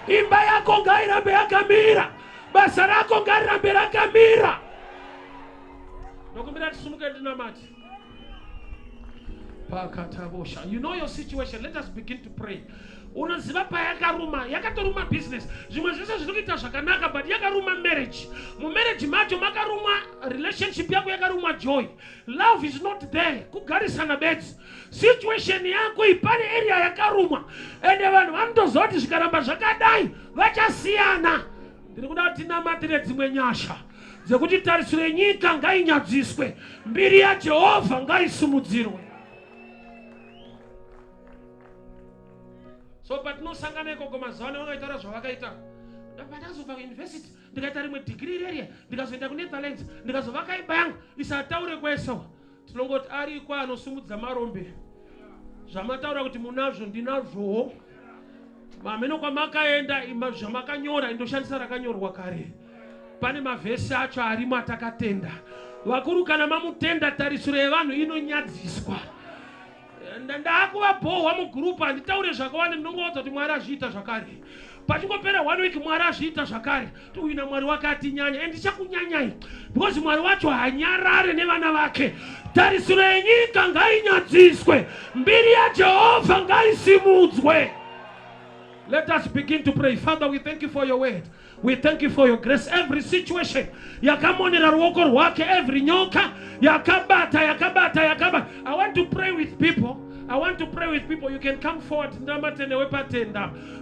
Speaker 3: Imba yako ngairambe yakamira. Basa rako ngarirambe rakamira. Ndokumbira tisumuke ndinamati. Pakatabosha. You know your situation. Let us begin to pray. Unoziva payakaruma, yakatoruma business. Zvimwe zvese zvinokuita zvakanaka, but yakaruma marriage. Mumarriage macho makaruma relationship yako, yakaruma joy. Love is not there. Kugarisana bedzi. Situation yako ipane area yakaruma. Ende vanhu vanotozoti zvikaramba zvakadai vachasiyana. Ndiri kuda kuti tinamatire dzimwe nyasha dzekuti tarisiro yenyika ngainyadziswe. Mbiri yaJehovha ngaisimudzirwe. So patinosangana ikoko mazuva ano vakaitaura zvavakaita. Pandazobva kuuniversity ndikaita rimwe degree reriya, ndikazoenda kuNetherlands, ndikazovaka imba yangu isataure kweso. Tinongoti ariko anosimudza marombe. Zvamataura kuti munazvo ndinazvowo. Mameno kwamakaenda zvamakanyora indoshandisa rakanyorwa kare. Pane mavhesi acho arimo atakatenda. Vakuru kana mamutenda tarisiro yevanhu inonyadziswa. Ndakuvabohwa mugurupu handitaure zvakawanda, ndinongoudza kuti Mwari azviita zvakare. Pachingopera 1 week Mwari azviita zvakare. Uina Mwari wake atinyanya, and ndichakunyanyai because Mwari wacho hanyarare nevana vake. Tarisiro yenyika ngainyadziswe. Mbiri yaJehovha ngaisimudzwe. Let us begin to pray. Father, we thank you for your word. We thank you for your grace. Every situation yakamonera ruoko rwake, every nyoka yakabata. I want to pray with people. You can come forward.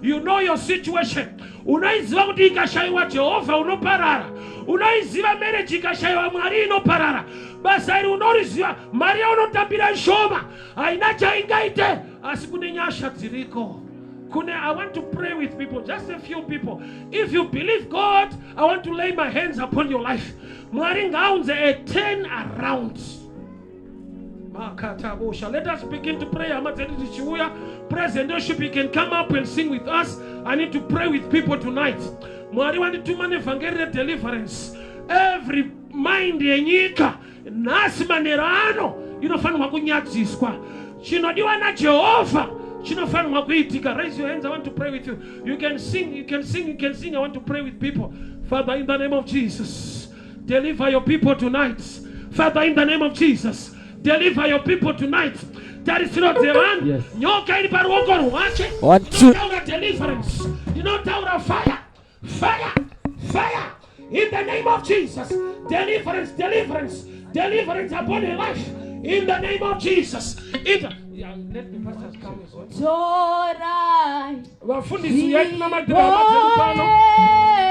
Speaker 3: You know your situation. Unaiziva kuti ikashaiwa Jehovha unoparara. Unaiziva marriage ikashaiwa Mwari inoparara. Basa iri unoriziva Maria unotambira shoma. Haina chaingaite asi kune nyasha dziriko. I want to pray with people, just a few people. If you believe God, I want to lay my hands upon your life. Mwari ngaunze a turn around. Let us begin to pray. Present worship, you can come up and sing with us. I need to pray with people tonight. Mwari wanituma nevangeli deliverance. Every mind yenyika nasi manerano inofanirwa kunyadziswa. Chinodiwa na Jehovah chinofanirwa kuitika. Raise your hands. I want to pray with you. You can sing. I want to pray with people. Father, in the name of Jesus, deliver your people tonight. Father, in the name of Jesus, deliver your people tonight. That is not the one.
Speaker 4: Yes.
Speaker 3: Nyoka ili paruoko ruwache.
Speaker 4: One, two.
Speaker 3: Deliverance. You know, tower fire. Fire. Fire. In the name of Jesus. Deliverance. Deliverance. Deliverance upon your life. In the name of Jesus. Let the pastors come.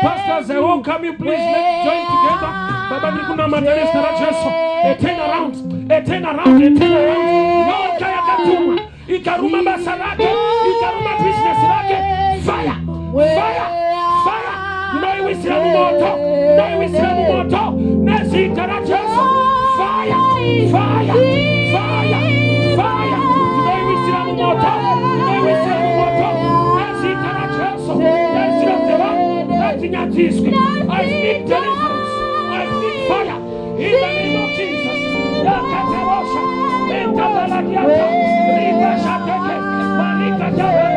Speaker 3: Pastors, I welcome you. Please let's join together. Baba nikuna matalista la Jesu. A turn around. Nyoka yakatuma. Ikaruma basa lake. Ikaruma business lake. Fire. Iwisilamu moto. Nezita la Jesu. Fire. Iwisilamu moto. Nezita la Jesu. I speak deliverance. I speak fire. In the name of Jesus. Yakaterosha. Enta baladiata. Riba shateke. Malika jaya.